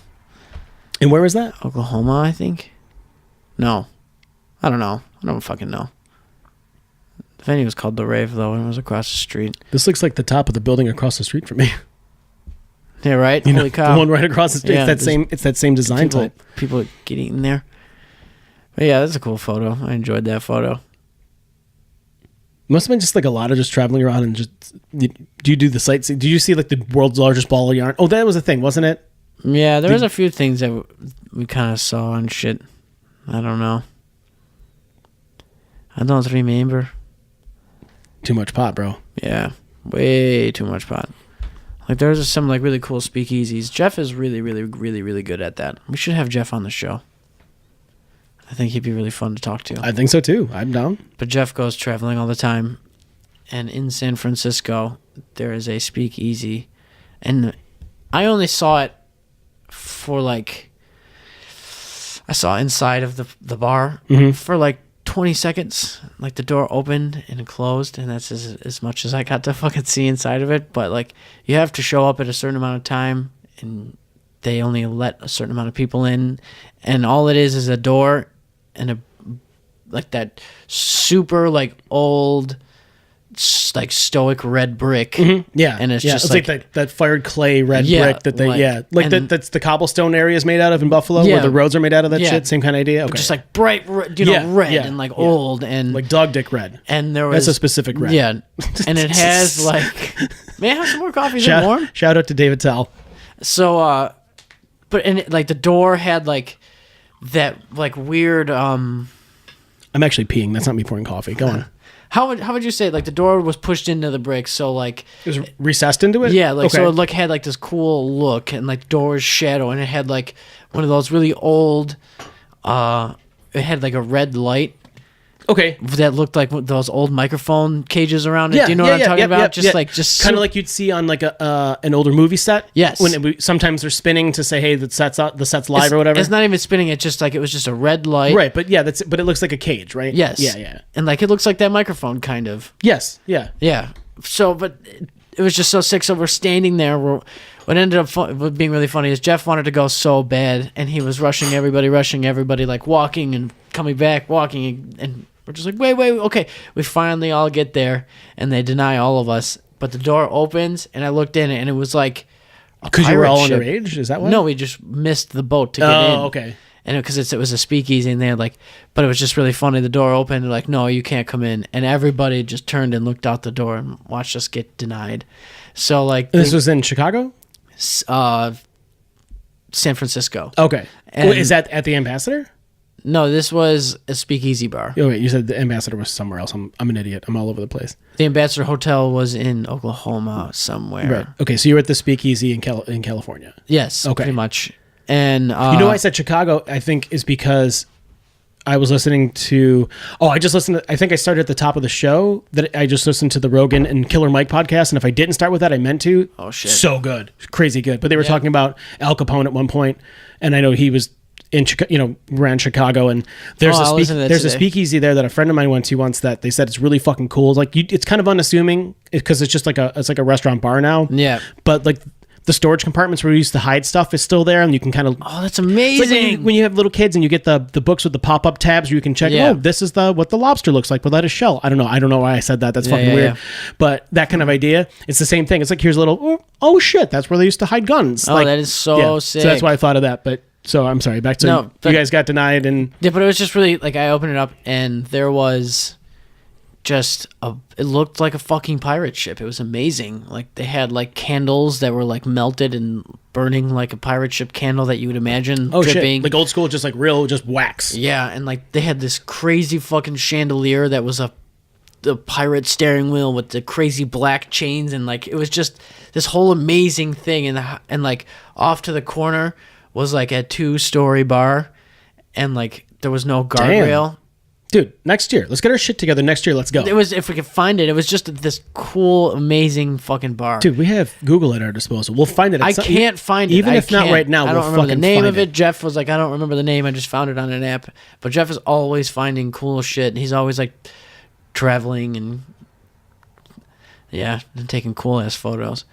And where was that? Oklahoma, I think. No. I don't know. I don't fucking know. The venue was called The Rave, though, and it was across the street. This looks like the top of the building across the street from me. Yeah, right? Holy cow. The one right across the street. Yeah, it's that same design type. People get eaten there. But yeah, that's a cool photo. I enjoyed that photo. Must have been just like a lot of just traveling around and just... Do you do the sightseeing? Did you see like the world's largest ball of yarn? Oh, that was a thing, wasn't it? Yeah, there was a few things that we kind of saw and shit. I don't know. I don't remember. Too much pot, bro. Yeah, way too much pot. Like there's some like really cool speakeasies. Jeff is really, really, really, really good at that. We should have Jeff on the show. I think he'd be really fun to talk to. I think so too. I'm down. But Jeff goes traveling all the time. And in San Francisco, there is a speakeasy. And I only saw it for like... I saw inside of the bar for like 20 seconds. Like the door opened and closed. And that's as much as I got to fucking see inside of it. But like you have to show up at a certain amount of time. And they only let a certain amount of people in. And all it is a door... and a like that super like old like stoic red brick. Yeah, and it's just like that fired clay red brick that they that's the cobblestone area is made out of in Buffalo where the roads are made out of that shit. Same kind of idea. Okay, just like bright red and like old and like dog dick red. And there was that's a specific red. Yeah, and it has like may I have some more coffee? Is it warm? Shout out to David Tell. So, but and it, like the door had like. That like weird. I'm actually peeing. That's not me pouring coffee. Go on. How would you say like the door was pushed into the brick so like it was recessed into it? Yeah, like so it like had like this cool look and like door's shadow and it had like one of those really old. It had like a red light. Okay. that looked like those old microphone cages around it. Do you know what I'm talking about? Just kind of like you'd see on like an older movie set. Yes. Sometimes they're spinning to say, hey, the set's live or whatever. It's not even spinning. It's just like it was just a red light. Right, but but it looks like a cage, right? Yes. Yeah. And like it looks like that microphone kind of. Yes. Yeah. Yeah. So, but it was just so sick. So we're standing there. What ended up being really funny is Jeff wanted to go so bad, and he was rushing everybody, like walking and coming back, walking, and we're just like, wait, okay. We finally all get there, and they deny all of us. But the door opens, and I looked in, and it was like because you were all underage. Is that why? No, we just missed the boat to get in. Oh, okay. And because it was a speakeasy, and they had like, but it was just really funny. The door opened, and like, no, you can't come in, and everybody just turned and looked out the door and watched us get denied. So like, this was in Chicago, San Francisco. Okay. And Is that at the Ambassador? No, this was a speakeasy bar. Oh wait, you said the Ambassador was somewhere else. I'm an idiot. I'm all over the place. The Ambassador Hotel was in Oklahoma somewhere. Right. Okay, so you were at the speakeasy in California. Yes. Okay. Pretty much. And I said Chicago, I think, is because I was listening to. Oh, I just listened to. I think I started at the top of the show. That I just listened to the Rogan and Killer Mike podcast, and if I didn't start with that, I meant to. Oh shit! So good, crazy good. But they were talking about Al Capone at one point, and I know he was in around Chicago, and there's a speakeasy there that a friend of mine went to once that they said it's really fucking cool. Like it's kind of unassuming because it's just like a restaurant bar now. Yeah, but like. The storage compartments where we used to hide stuff is still there, and you can kind of. Oh, that's amazing! Like when you have little kids and you get the books with the pop-up tabs, where you can check. Yeah. Oh, this is what the lobster looks like without a shell. I don't know why I said that. That's fucking weird. Yeah. But that kind of idea, it's the same thing. It's like here's a little. Oh shit, that's where they used to hide guns. Oh, like, that is so sick. So that's why I thought of that. But so I'm sorry. Back to you guys got denied and. Yeah, but it was just really like I opened it up and there was. It looked like a fucking pirate ship. It was amazing. Like they had like candles that were like melted and burning like a pirate ship candle that you would imagine dripping. Shit. Like old school, just like real, just wax. Yeah, and like they had this crazy fucking chandelier that was the pirate steering wheel with the crazy black chains, and like it was just this whole amazing thing. And like off to the corner was like a 2-story bar, and like there was no guardrail. Damn. Dude, next year. Let's get our shit together. Next year, let's go. It was, if we could find it, it was just this cool, amazing fucking bar. Dude, we have Google at our disposal. We'll find it. I can't find it. Even if not right now, I don't remember the name of it. Jeff was like, I don't remember the name. I just found it on an app. But Jeff is always finding cool shit. And he's always like traveling and and taking cool ass photos.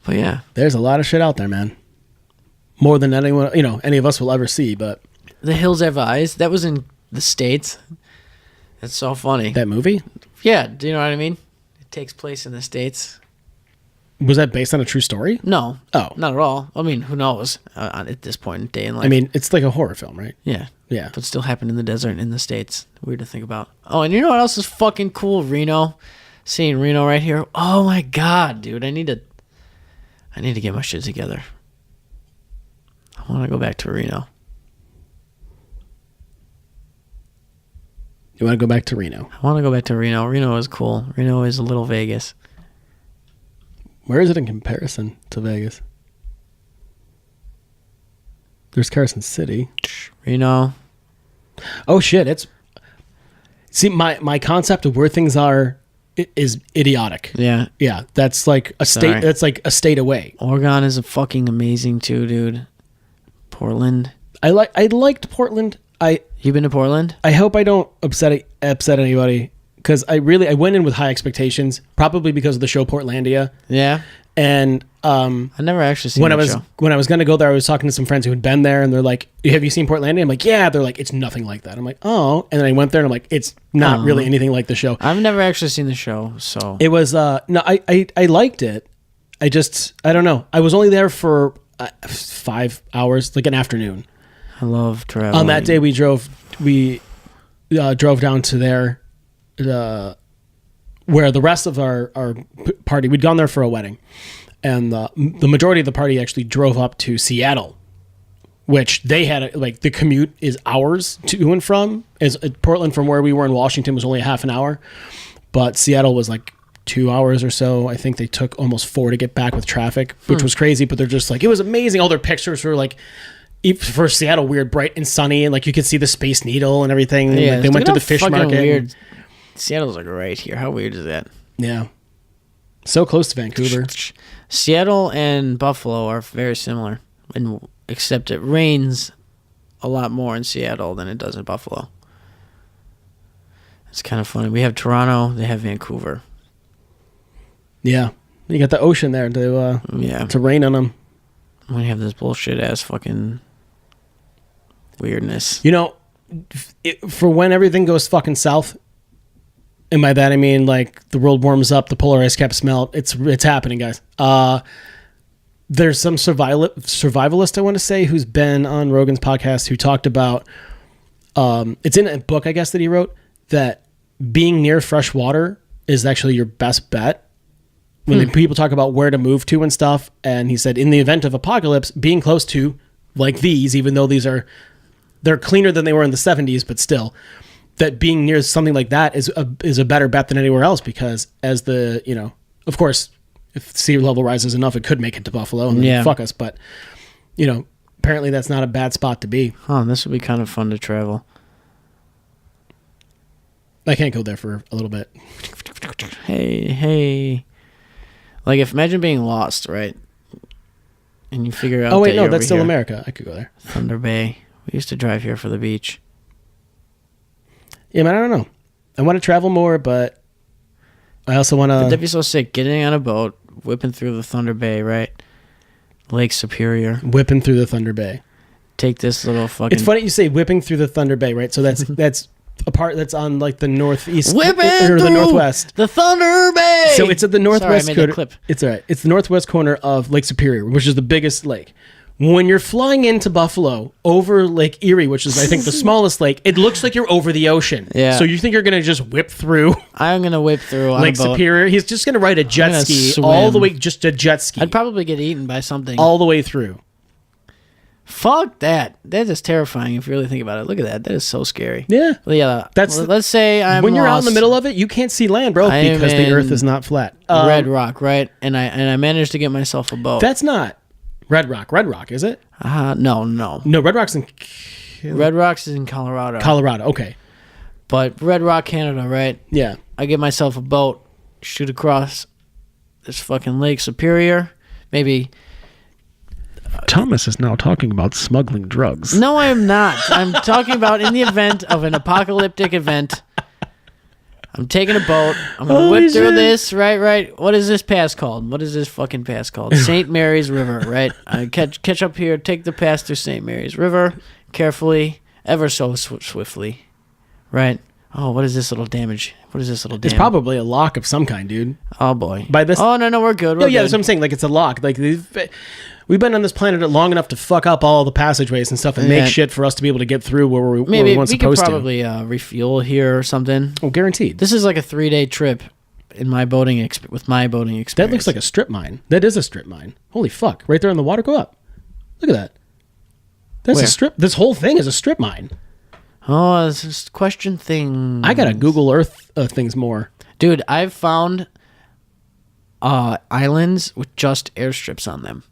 But yeah. There's a lot of shit out there, man. More than anyone, any of us will ever see, but. The Hills Have Eyes. That was in the States. It's so funny. That movie? Yeah, do you know what I mean? It takes place in the States. Was that based on a true story? No. Oh. Not at all. I mean, who knows at this point in day in life. I mean, it's like a horror film, right? Yeah. Yeah. But still happened in the desert in the States. Weird to think about. Oh, and you know what else is fucking cool? Reno. Seeing Reno right here. Oh my God, dude. I need to get my shit together. I want to go back to Reno. You want to go back to Reno? I want to go back to Reno. Reno is cool. Reno is a little Vegas. Where is it in comparison to Vegas? There's Carson City. Reno. Oh shit! See, my concept of where things are is idiotic. Yeah. Yeah, that's like a state. Sorry. That's like a state away. Oregon is fucking amazing too, dude. Portland. I liked Portland. You been to Portland? I hope I don't upset anybody because I went in with high expectations, probably because of the show Portlandia. Yeah. And I never actually seen when show. When I was going to go there, I was talking to some friends who had been there, and they're like, "Have you seen Portlandia?" I'm like, "Yeah." They're like, "It's nothing like that." I'm like, "Oh," and then I went there, and I'm like, "It's not really anything like the show." I've never actually seen the show, so it was no, I liked it. I don't know. I was only there for 5 hours, like an afternoon. I love traveling. On that day, we drove down to there, where the rest of our party, we'd gone there for a wedding, and the majority of the party actually drove up to Seattle, which they had the commute is hours to and from. As Portland from where we were in Washington was only a half an hour, but Seattle was like 2 hours or so. I think they took almost 4 to get back with traffic, which was crazy. But they're just like, it was amazing. All their pictures were like for Seattle, weird, bright and sunny, and like you could see the Space Needle and everything. Yeah, Like, they went to the fish market. Weird. Seattle's like right here. How weird is that? Yeah, so close to Vancouver. Seattle and Buffalo are very similar, except it rains a lot more in Seattle than it does in Buffalo. It's kind of funny. We have Toronto. They have Vancouver. Yeah, you got the ocean there to rain on them. We have this bullshit ass fucking weirdness. You know, for when everything goes fucking south, and by that I mean like the world warms up, the polar ice caps melt. It's happening, guys. There's some survivalist I want to say who's been on Rogan's podcast who talked about. It's in a book I guess that he wrote that being near fresh water is actually your best bet. When people talk about where to move to and stuff, and he said in the event of apocalypse, being close to like these, even though they're cleaner than they were in the 70s, but still, that being near something like that is a better bet than anywhere else, because as of course, if sea level rises enough, it could make it to Buffalo and then fuck us. But apparently that's not a bad spot to be. Huh, this would be kind of fun to travel. I can't go there for a little bit. Hey. Like, imagine being lost, right? And you figure out. Oh wait, no, that's still America. I could go there. Thunder Bay. We used to drive here for the beach. Yeah, man, I don't know. I want to travel more, but I also want to. That'd be so sick. Getting on a boat, whipping through the Thunder Bay, right? Lake Superior. Whipping through the Thunder Bay. Take this little fucking. It's funny you say whipping through the Thunder Bay, right? So that's a part that's on like the northeast or the northwest. The Thunder Bay. So it's at the northwest Sorry, I made corner. that clip. It's all right. It's the northwest corner of Lake Superior, which is the biggest lake. When you're flying into Buffalo over Lake Erie, which is I think the smallest lake, it looks like you're over the ocean. Yeah. So you think you're gonna just whip through? I'm gonna whip through on Lake a boat. Superior. He's just gonna ride a jet ski swim. all the way, just a jet ski. I'd probably get eaten by something. All the way through. Fuck that. That is terrifying if you really think about it. Look at that. That is so scary. Yeah. Well, yeah. That's let's say I'm when you're out in lost. the middle of it, you can't see land, bro, because the earth is not flat. Red Rock, right? And I managed to get myself a boat. That's not Red Rock. Red Rock, is it? No. No, Red Rock's in Red Rocks is in Colorado. Colorado. Okay. But Red Rock, Canada, right? Yeah. I get myself a boat, shoot across this fucking Lake Superior, maybe. Thomas is now talking about smuggling drugs. No, I am not. I'm talking about in the event of an apocalyptic event. I'm taking a boat. I'm going to whip through this. Right. What is this pass called? What is this fucking pass called? St. Mary's River, right? I catch up here, take the pass through St. Mary's River carefully, ever so swiftly, right? Oh, what is this little damage? It's probably a lock of some kind, dude. Oh, boy. By this. Oh, no, we're good. Yeah, that's what I'm saying. Like, it's a lock. Like, we've been on this planet long enough to fuck up all the passageways and stuff and make shit for us to be able to get through where we weren't supposed to. Maybe we could probably refuel here or something. Oh, guaranteed. This is like a 3-day trip in my boating with my boating experience. That looks like a strip mine. That is a strip mine. Holy fuck. Right there in the water. Go up. Look at that. That's a strip. This whole thing is a strip mine. Oh, this is question thing. I gotta Google Earth things more. Dude, I've found islands with just airstrips on them.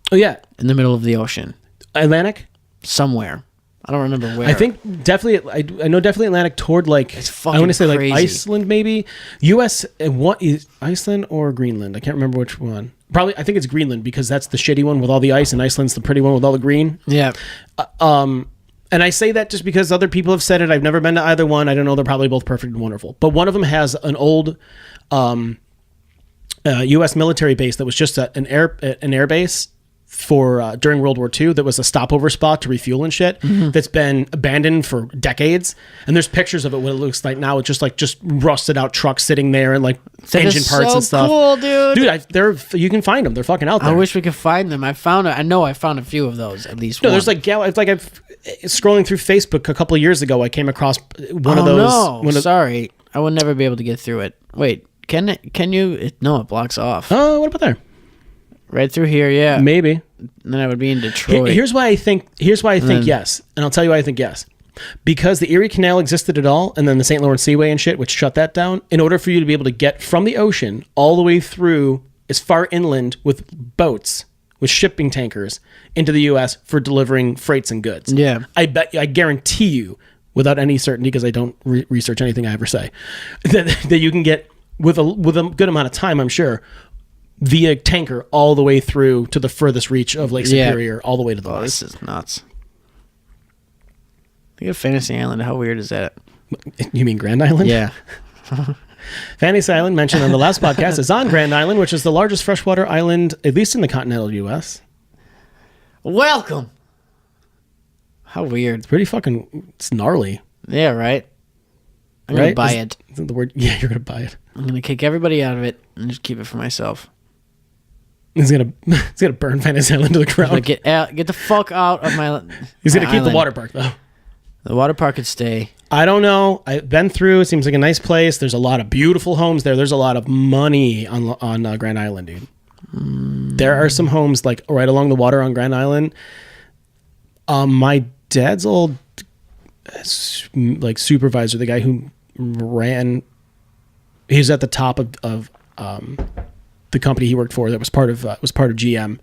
Oh, yeah. In the middle of the ocean. Atlantic? Somewhere. I don't remember where. I think definitely, I know definitely Atlantic toward like, it's fucking I want to say crazy. like Iceland maybe. U.S., what is Iceland or Greenland? I can't remember which one. Probably, I think it's Greenland because that's the shitty one with all the ice and Iceland's the pretty one with all the green. Yeah. And I say that just because other people have said it. I've never been to either one. I don't know. They're probably both perfect and wonderful. But one of them has an old U.S. military base that was just an air base for during World War II that was a stopover spot to refuel and shit. That's been abandoned for decades. And there's pictures of it. What it looks like now, it's just rusted out trucks sitting there and like engine parts and stuff. Cool, dude. Dude, you can find them. They're fucking out there. I wish we could find them. I know I found a few of those at least. No, one. there's like I've scrolling through Facebook a couple of years ago. I came across one of those. No, sorry, I would never be able to get through it. Wait, can you? No, it blocks off. Oh, what about there? Right through here, yeah. Maybe. And then I would be in Detroit. Here's why I think yes, and I'll tell you why I think yes. Because the Erie Canal existed at all, and then the St. Lawrence Seaway and shit, which shut that down. In order for you to be able to get from the ocean all the way through as far inland with boats, with shipping tankers into the U.S. for delivering freights and goods. Yeah. I guarantee you, without any certainty, because I don't research anything I ever say, that you can get with a good amount of time, I'm sure, via tanker all the way through to the furthest reach of Lake Superior, all the way to the west. This is nuts. Think of Fantasy Island. How weird is that? You mean Grand Island? Yeah. Fantasy Island, mentioned on the last podcast, is on Grand Island, which is the largest freshwater island, at least in the continental U.S. Welcome. How weird. It's pretty fucking gnarly. Yeah, right? I'm going to buy it. Is that the word? Yeah, you're going to buy it. I'm going to kick everybody out of it and just keep it for myself. He's gonna burn Fantasy Island to the ground. Like get the fuck out of my. He's gonna keep island. the water park though. The water park could stay. I don't know. I've been through. It seems like a nice place. There's a lot of beautiful homes there. There's a lot of money on Grand Island, dude. There are some homes like right along the water on Grand Island. My dad's old like supervisor, the guy who ran, he's at the top of the company he worked for that was part of GM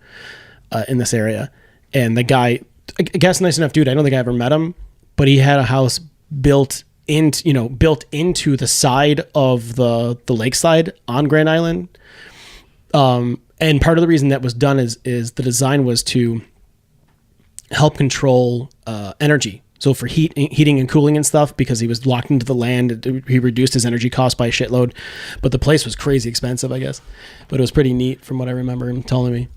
in this area, and the guy, I guess, nice enough dude. I don't think I ever met him, but he had a house built into the side of the lakeside on Grand Island. And part of the reason that was done is the design was to help control energy. So for heating and cooling and stuff, because he was locked into the land, he reduced his energy cost by a shitload. But the place was crazy expensive, I guess. But it was pretty neat from what I remember him telling me.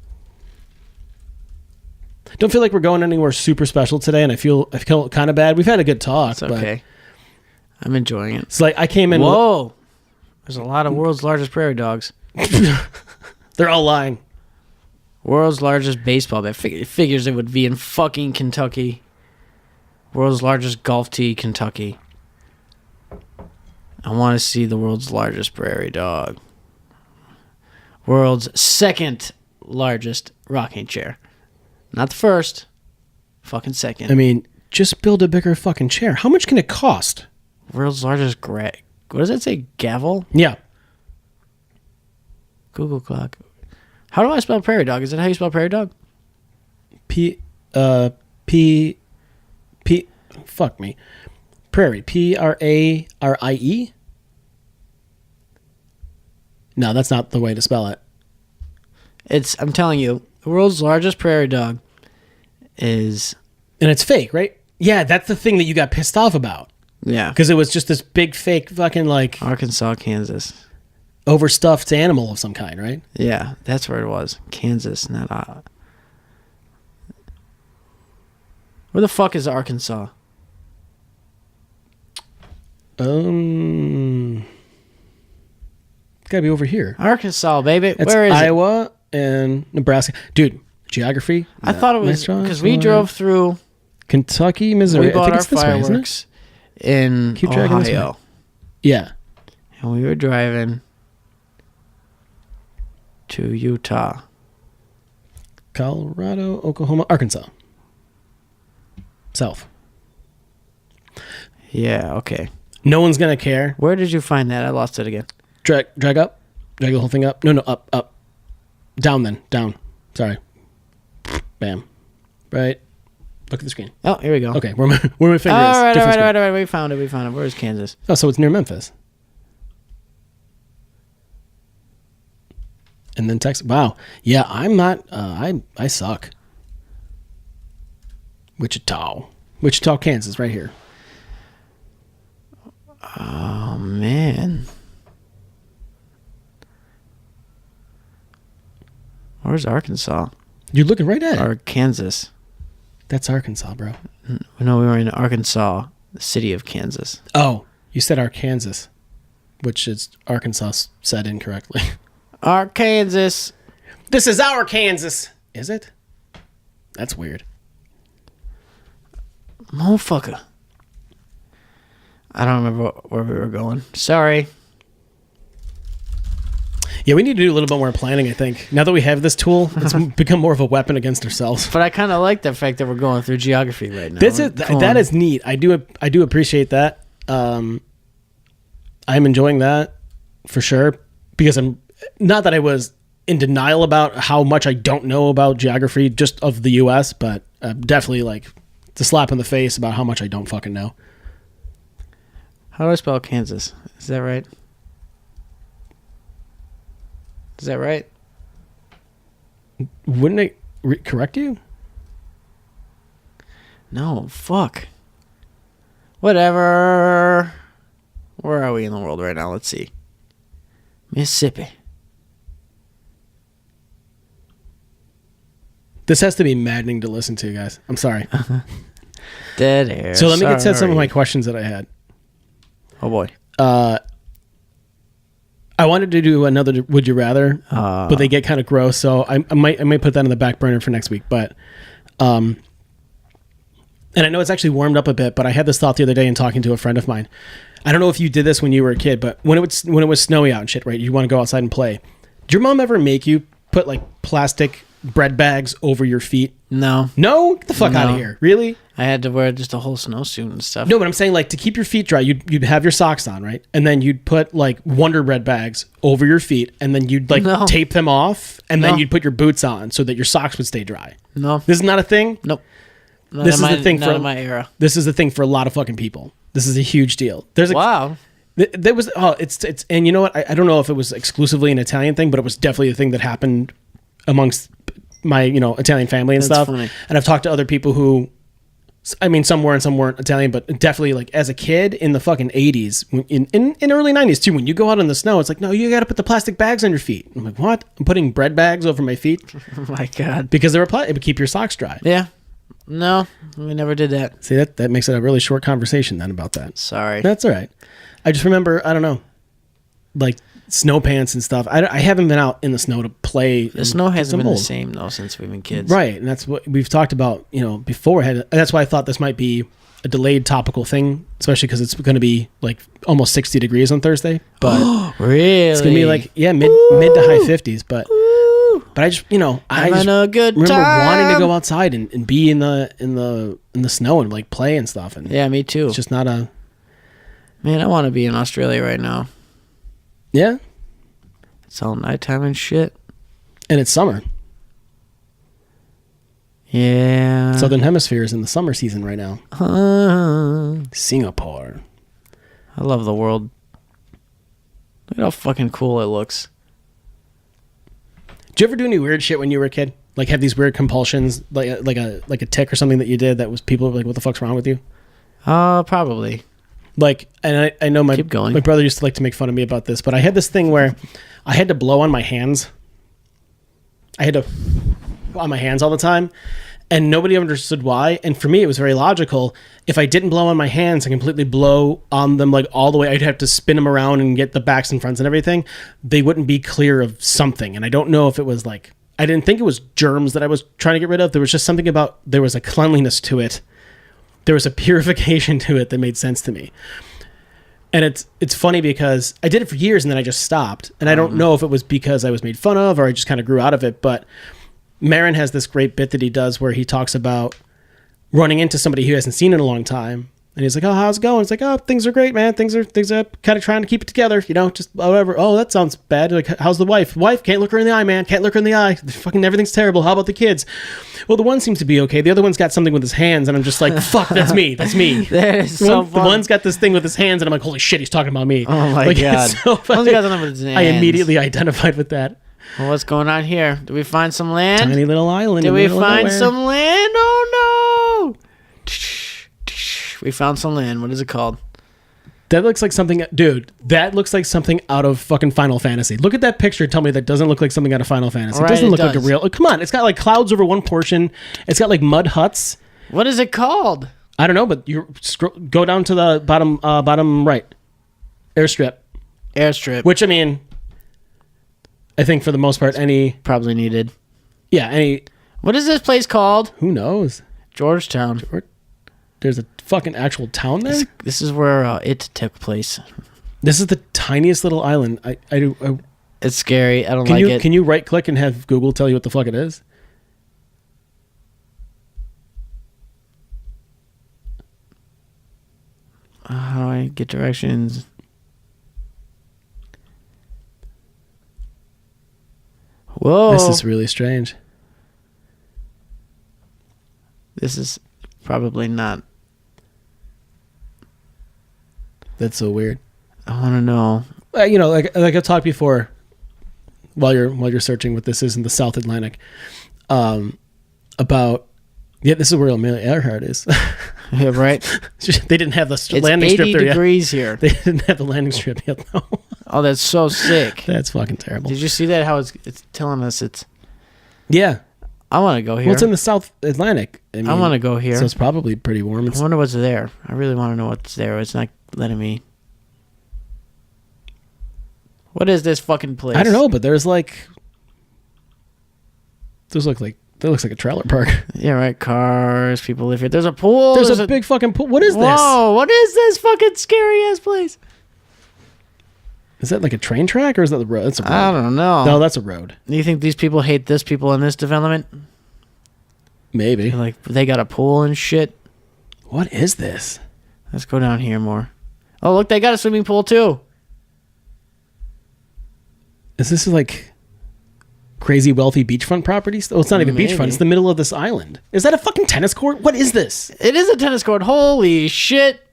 Don't feel like we're going anywhere super special today, and I feel kind of bad. We've had a good talk. It's okay. I'm enjoying it. It's like I came in. Whoa. There's a lot of world's largest prairie dogs. They're all lying. World's largest baseball bat. It figures it would be in fucking Kentucky. World's largest golf tee, Kentucky. I want to see the world's largest prairie dog. World's second largest rocking chair. Not the first. Fucking second. I mean, just build a bigger fucking chair. How much can it cost? World's largest what does that say? Gavel? Yeah. Google clock. How do I spell prairie dog? Is that how you spell prairie dog? Fuck me. Prairie. Prarie? No, that's not the way to spell it. I'm telling you, the world's largest prairie dog is... And it's fake, right? Yeah, that's the thing that you got pissed off about. Yeah. Because it was just this big fake fucking like... Arkansas, Kansas. Overstuffed animal of some kind, right? Yeah, that's where it was. Kansas, not... Where the fuck is Arkansas? It's gotta be over here. Arkansas, baby. It's Where is Iowa and Nebraska. Dude, geography. I thought it was because we drove through Kentucky, Missouri. We bought I think our it's this way, isn't it? fireworks in Keep dragging this way. Ohio. Yeah. And we were driving to Utah. Colorado, Oklahoma, Arkansas. South. Yeah, okay. No one's gonna care. Where did you find that? I lost it again. Drag up. Drag the whole thing up. No, up. Down then. Down. Sorry. Bam. Right. Look at the screen. Oh, here we go. Okay, where my finger is. All right. Different screen. We found it. Where's Kansas? Oh, so it's near Memphis. And then Texas. Wow. Yeah, I'm not. I suck. Wichita, Kansas, right here. Oh man. Where's Arkansas? You're looking right at it. Or Kansas? That's Arkansas, bro. No, we were in Arkansas, the city of Kansas. Oh, you said Arkansas, which is Arkansas said incorrectly. Arkansas. This is our Kansas. Is it? That's weird. Motherfucker. I don't remember where we were going. Sorry. Yeah, we need to do a little bit more planning, I think. Now that we have this tool, it's become more of a weapon against ourselves. But I kind of like the fact that we're going through geography right now. That is neat. I do appreciate that. I'm enjoying that for sure, because I'm not that I was in denial about how much I don't know about geography just of the U.S., but definitely like it's a slap in the face about how much I don't fucking know. How do I spell Kansas? Is that right? Is that right? Wouldn't it correct you? No, fuck. Whatever. Where are we in the world right now? Let's see. Mississippi. This has to be maddening to listen to, guys. I'm sorry. Dead air. So let me get to some of my Sorry. questions that I had. Oh boy. I wanted to do another Would You Rather, but they get kind of gross, so I might put that on the back burner for next week. But, and I know it's actually warmed up a bit, but I had this thought the other day in talking to a friend of mine. I don't know if you did this when you were a kid, but when it was snowy out and shit, right? You want to go outside and play. Did your mom ever make you put like plastic bread bags over your feet? No. No? Get the fuck out No. of here. Really? I had to wear just a whole snowsuit and stuff. No, but I'm saying like to keep your feet dry, you'd have your socks on, right? And then you'd put like Wonder Bread bags over your feet, and then you'd like No. tape them off, and then No. you'd put your boots on so that your socks would stay dry. No. This is not a thing. Nope. Not This in is my, the thing not for in my era. This is the thing for a lot of fucking people. This is a huge deal. There's a Wow. there was it's and you know what? I don't know if it was exclusively an Italian thing, but it was definitely a thing that happened amongst my Italian family and That's stuff. funny. And I've talked to other people who, I mean, some were and some weren't Italian, but definitely like as a kid in the fucking 80s, in early 90s too, when you go out in the snow, it's like, no, you got to put the plastic bags on your feet. I'm like, what? I'm putting bread bags over my feet Oh my God. because it would keep your socks dry. Yeah. No, we never did that. See, that makes it a really short conversation then about that. Sorry. That's all right. I just remember, I don't know, like snow pants and stuff. I haven't been out in the snow to play. The snow hasn't been old. the same though since we've been kids. Right, and that's what we've talked about, beforehand. That's why I thought this might be a delayed topical thing, especially because it's going to be like almost 60 degrees on Thursday. But Really? it's going to be like mid to high 50s. But I just I Having just a good remember wanting to time. go outside and be in the snow and like play and stuff. And Yeah, me too. it's just not a Man, I want to be in Australia right now. yeah. It's all nighttime and shit. And it's summer. Yeah. Southern Hemisphere is in the summer season right now. I Singapore. love the world. Look at how fucking cool it looks. Did you ever do any weird shit when you were a kid? Like have these weird compulsions, like a tick or something that you did that was people were like, what the fuck's wrong with you? Probably. Like, and I know Keep going. my brother used to like to make fun of me about this, but I had this thing where I had to blow on my hands. I had to on my hands all the time, and nobody understood why. And for me, it was very logical. If I didn't blow on my hands and completely blow on them like all the way, I'd have to spin them around and get the backs and fronts and everything. They wouldn't be clear of something, and I don't know if it was like I didn't think it was germs that I was trying to get rid of. There was just something about there was a cleanliness to it. There was a purification to it that made sense to me. And it's funny because I did it for years and then I just stopped. And I don't know if it was because I was made fun of or I just kind of grew out of it. But Marin has this great bit that he does where he talks about running into somebody he hasn't seen in a long time. And he's like, oh, how's it going? It's like, oh, things are great, man. Things are kind of trying to keep it together, just whatever. Oh, that sounds bad. Like, how's the wife? Wife, can't look her in the eye, man. Can't look her in the eye. Fucking everything's terrible. How about the kids? Well, the one seems to be okay. The other one's got something with his hands, and I'm just like, fuck, that's me. That's me. That is so The fun. one's got this thing with his hands, and I'm like, holy shit, he's talking about me. Oh my Like, God. it's so funny. One's got something with his I hands. immediately identified with that. Well, what's going on here? Did we find some land? Tiny little island. Did in the we middle of find nowhere. some land? Oh no! We found some land. What is it called? That looks like something, dude. That looks like something out of fucking Final Fantasy. Look at that picture. Tell me that doesn't look like something out of Final Fantasy. Right, it doesn't it look like a does. real. Oh, come on, it's got like clouds over one portion. It's got like mud huts. What is it called? I don't know, but you go down to the bottom right, airstrip. Airstrip. Which I mean, I think for the most part, any Probably needed. What is this place called? who knows? Georgetown. There's a fucking actual town there. This is where it took place. This is the tiniest little island. I It's scary. I don't can like you it. can you right click and have Google tell you what the fuck it is? How do I get directions? Whoa. This is really strange. This is probably not. That's so weird. I want to know. You know, like I talked before, while you're searching what this is in the South Atlantic, about this is where Amelia Earhart is. Yeah, right. They didn't have the It's landing 80 strip there yet. degrees here. They didn't have the landing strip yet, though. Oh, that's so sick. That's fucking terrible. Did you see that? How it's telling us it's. Yeah. I want to go here. Well, it's in the South Atlantic. I want to go here. So it's probably pretty warm. I wonder what's there. I really want to know what's there. It's not letting me. What is this fucking place? I don't know, but there's like. That looks like a trailer park. Yeah, right. Cars, people live here. There's a pool. There's a big fucking pool. What is this? Whoa, what is this fucking scary ass place? Is that like a train track or is that the road? That's a road. I don't know. No, that's a road. Do you think these people hate this people in this development? Maybe. Like they got a pool and shit. What is this? Let's go down here more. Oh, look, they got a swimming pool too. Is this like crazy wealthy beachfront properties? Oh, it's not even Maybe. beachfront. It's the middle of this island. Is that a fucking tennis court? What is this? It is a tennis court. Holy shit.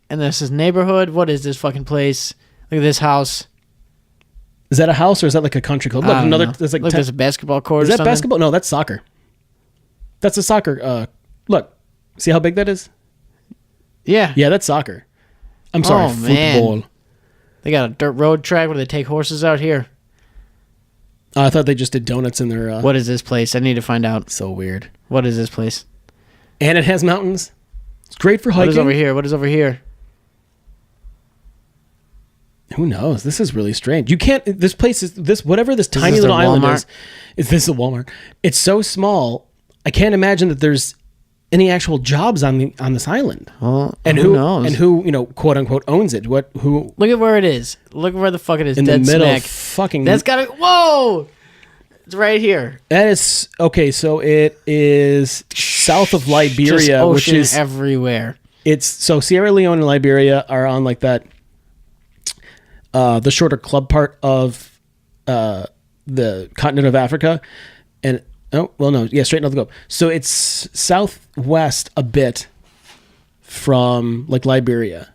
And this is neighborhood. What is this fucking place? Look at this house. Is that a house or is that like a country club? Look, I don't another. know. There's like Look, there's a basketball court is or that something. basketball? No, that's soccer. That's a soccer. Look, see how big that is? Yeah. Yeah, that's soccer. I'm sorry, Oh, man. football. They got a dirt road track where they take horses out here. I thought they just did donuts in their. What is this place? I need to find out. So weird. What is this place? And it has mountains. It's great for hiking. What is over here? What is over here? Who knows? This is really strange. You can't. This place is this whatever this tiny is little their island Walmart? is. This a Walmart? It's so small. I can't imagine that there's any actual jobs on this island. Well, And who knows? And who quote unquote owns it? Who Look at where it is. Look where the fuck it is. in Dead the middle? smack. Fucking. That's got to. Whoa! It's right here. That is okay. So it is south of Just Liberia, which ocean is everywhere. it's so Sierra Leone and Liberia are on like that. The shorter club part of the continent of Africa, and straight north of the globe. So it's southwest a bit from like Liberia,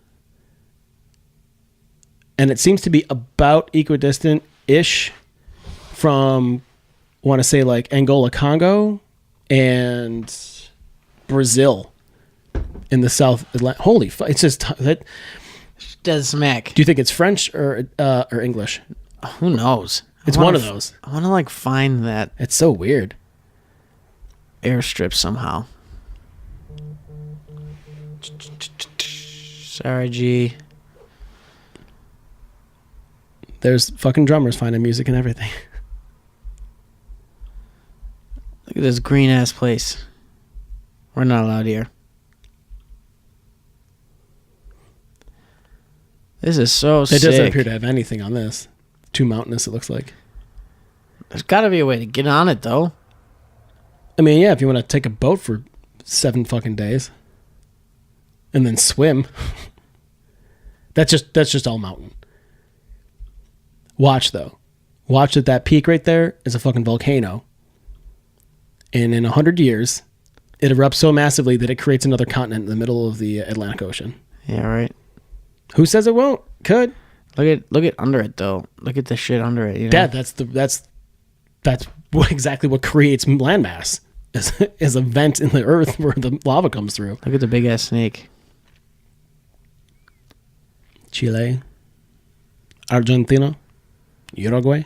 and it seems to be about equidistant ish from, I want to say like Angola, Congo, and Brazil in the South Atlantic. Holy fuck! It's just that. Dead smack. Do you think it's French or English? Who knows? It's one of those. I want to like find that It's so weird. airstrip somehow. Sorry, G. There's fucking drummers finding music and everything. Look at this green ass place. We're not allowed here. This is so sick. It doesn't appear to have anything on this. Too mountainous, it looks like. There's got to be a way to get on it, though. I mean, yeah, if you want to take a boat for 7 fucking days and then swim, that's just all mountain. Watch though. Watch that peak right there is a fucking volcano. And in 100 years, it erupts so massively that it creates another continent in the middle of the Atlantic Ocean. Yeah, right. Who says it won't? Could. Look at under it though. Look at the shit under it. You know? Dad, that's exactly what creates landmass. Is a vent in the earth where the lava comes through. Look at the big ass snake. Chile, Argentina, Uruguay.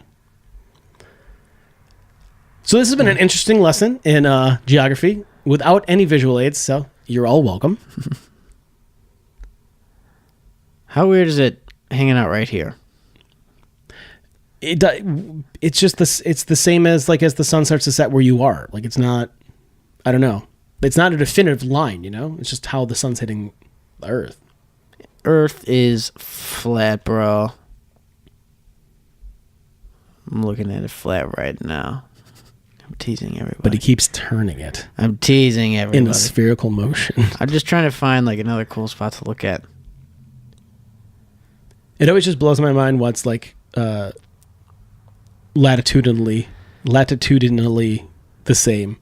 So this has been an interesting lesson in geography without any visual aids. So you're all welcome. How weird is it hanging out right here? It's just this. It's the same as as the sun starts to set where you are. Like it's not. I don't know. It's not a definitive line. It's just how the sun's hitting the earth. Earth is flat, bro. I'm looking at it flat right now. I'm teasing everybody. But he keeps turning it I'm teasing everybody. in a spherical motion. I'm just trying to find another cool spot to look at. It always just blows my mind what's latitudinally latitudinally the same.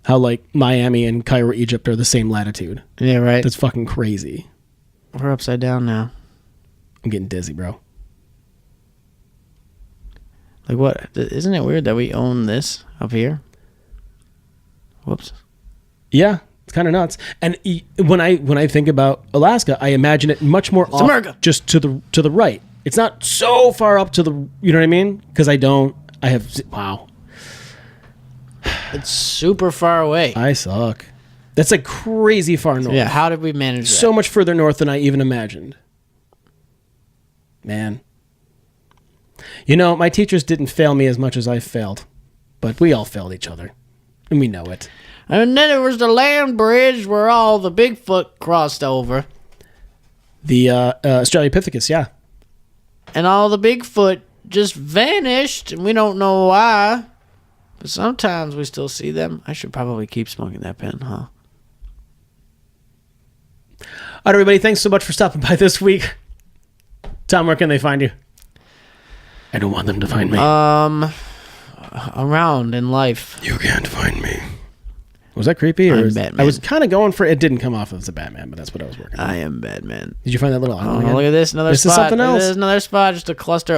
How like Miami and Cairo, Egypt are the same latitude. Yeah, right. That's fucking crazy. We're upside down now. I'm getting dizzy, bro. Like what? Isn't it weird that we own this up here? Whoops. Yeah, it's kind of nuts. And when I think about Alaska, I imagine it much more off, America. just to the right. It's not so far up to the, you know what I mean? Because I have, wow. It's super far away. I suck. That's like crazy far north. Yeah, how did we manage that? So much further north than I even imagined. Man. You know, my teachers didn't fail me as much as I failed. But we all failed each other. And we know it. And then there was the land bridge where all the Bigfoot crossed over. The Australopithecus, yeah. And all the Bigfoot just vanished, and we don't know why. But sometimes we still see them. I should probably keep smoking that pen, huh? All right, everybody, thanks so much for stopping by this week. Tom, where can they find you? I don't want them to find me. Around in life. You can't find me. Was that creepy? Or I'm Batman. I was kind of going for it. Didn't come off as a Batman, but that's what I was working on. I am Batman. Did you find that little island again? Look at this, another This spot. is something else. There's another spot, just a cluster.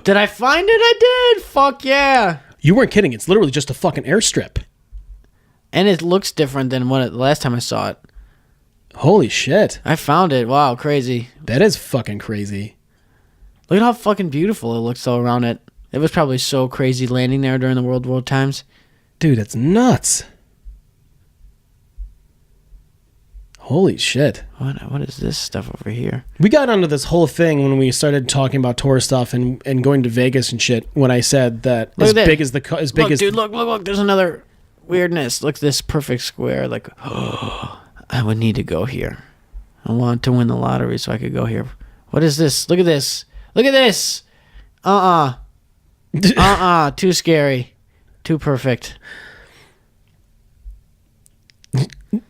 Did I find it? I did. Fuck yeah. You weren't kidding. It's literally just a fucking airstrip. And it looks different than the last time I saw it. Holy shit. I found it. Wow, crazy. That is fucking crazy. Look at how fucking beautiful it looks all around it. It was probably so crazy landing there during the World War times. Dude, it's nuts. Holy shit. What is this stuff over here? We got onto this whole thing when we started talking about tour stuff and going to Vegas and shit when I said that Look as at that. big as the as big Look, as dude, look. There's another weirdness. Look at this perfect square. Like, I would need to go here. I want to win the lottery so I could go here. What is this? Look at this. Look at this. Too scary. Too perfect.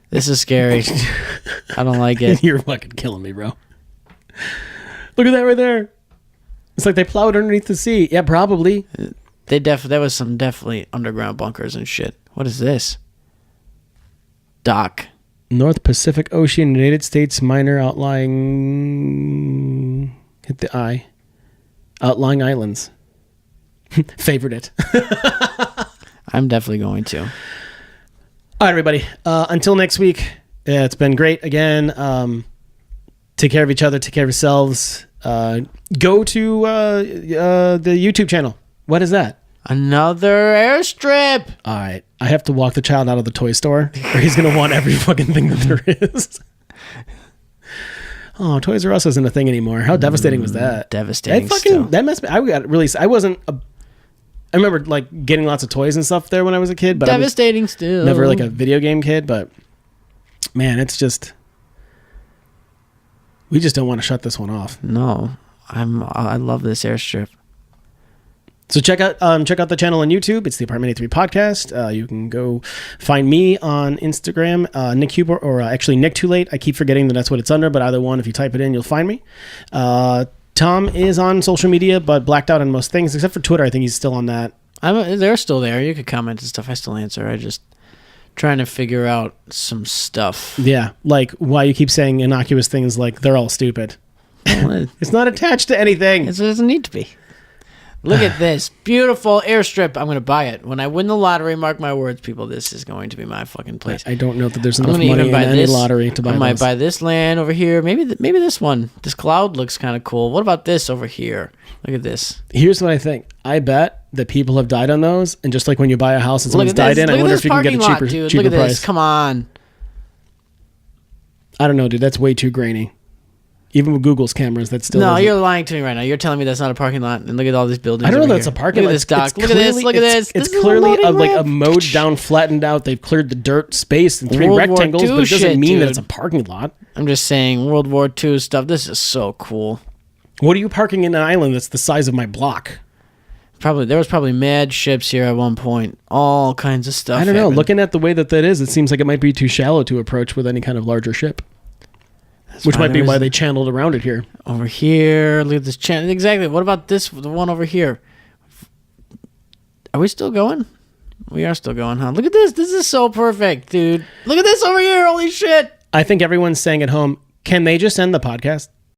This is scary. I don't like it. You're fucking killing me, bro. Look at that right there. It's like they plowed underneath the sea. Yeah, probably. There was some definitely underground bunkers and shit. What is this? Dock. North Pacific Ocean, United States minor outlying... Hit the I. Outlying islands. Favorite it. I'm definitely going to. All right, everybody. Until next week, it's been great again. Take care of each other. Take care of yourselves. Go to the YouTube channel. What is that? Another airstrip. All right. I have to walk the child out of the toy store, or he's going to want every fucking thing that there is. Oh, Toys R Us isn't a thing anymore. How devastating was that? Devastating. That messed me. I got really. I wasn't. I remember like getting lots of toys and stuff there when I was a kid, but devastating I was still. never like a video game kid. But man, it's just we just don't want to shut this one off. No, I love this airstrip. So check out the channel on YouTube. It's the Apartment 83 podcast. You can go find me on Instagram, Nick Huber, or actually Nick Too Late. I keep forgetting that that's what it's under, but either one, if you type it in, you'll find me. Tom is on social media, but blacked out on most things, except for Twitter. I think he's still on that. They're still there. You could comment and stuff. I still answer. I just trying to figure out some stuff. Yeah, like why you keep saying innocuous things like they're all stupid. Well, It's not attached to anything. it doesn't need to be. Look at this beautiful airstrip. I'm going to buy it. When I win the lottery, mark my words, people, this is going to be my fucking place. I don't know that there's I'm enough gonna money even in buy any this. lottery to buy I might those. buy this land over here. Maybe this one. This cloud looks kind of cool. What about this over here? Look at this. Here's what I think. I bet that people have died on those, and just like when you buy a house and Look someone's at died this. in, I Look at wonder this if you can get a parking lot, cheaper dude. cheaper Look at price. this. Come on. I don't know, dude. That's way too grainy. Even with Google's cameras, that still No, isn't. you're lying to me right now. You're telling me that's not a parking lot. And look at all these buildings. I don't know over that it's a here. parking Look lot. at this dock. It's Look at this. Look at this. It's This is clearly loading like a ramp. mowed down, flattened out. They've cleared the dirt space in 3 World War rectangles, II but it doesn't shit, mean that dude. it's a parking lot. I'm just saying, World War II stuff. This is so cool. What are you parking in an island that's the size of my block? There was probably mad ships here at one point. All kinds of stuff. I don't know. happened. Looking at the way that is, it seems like it might be too shallow to approach with any kind of larger ship. Which might be why they channeled around it here. Over here, look at this channel. Exactly. What about this? The one over here. Are we still going? We are still going, huh? Look at this. This is so perfect, dude. Look at this over here. Holy shit. I think everyone's saying at home, can they just end the podcast?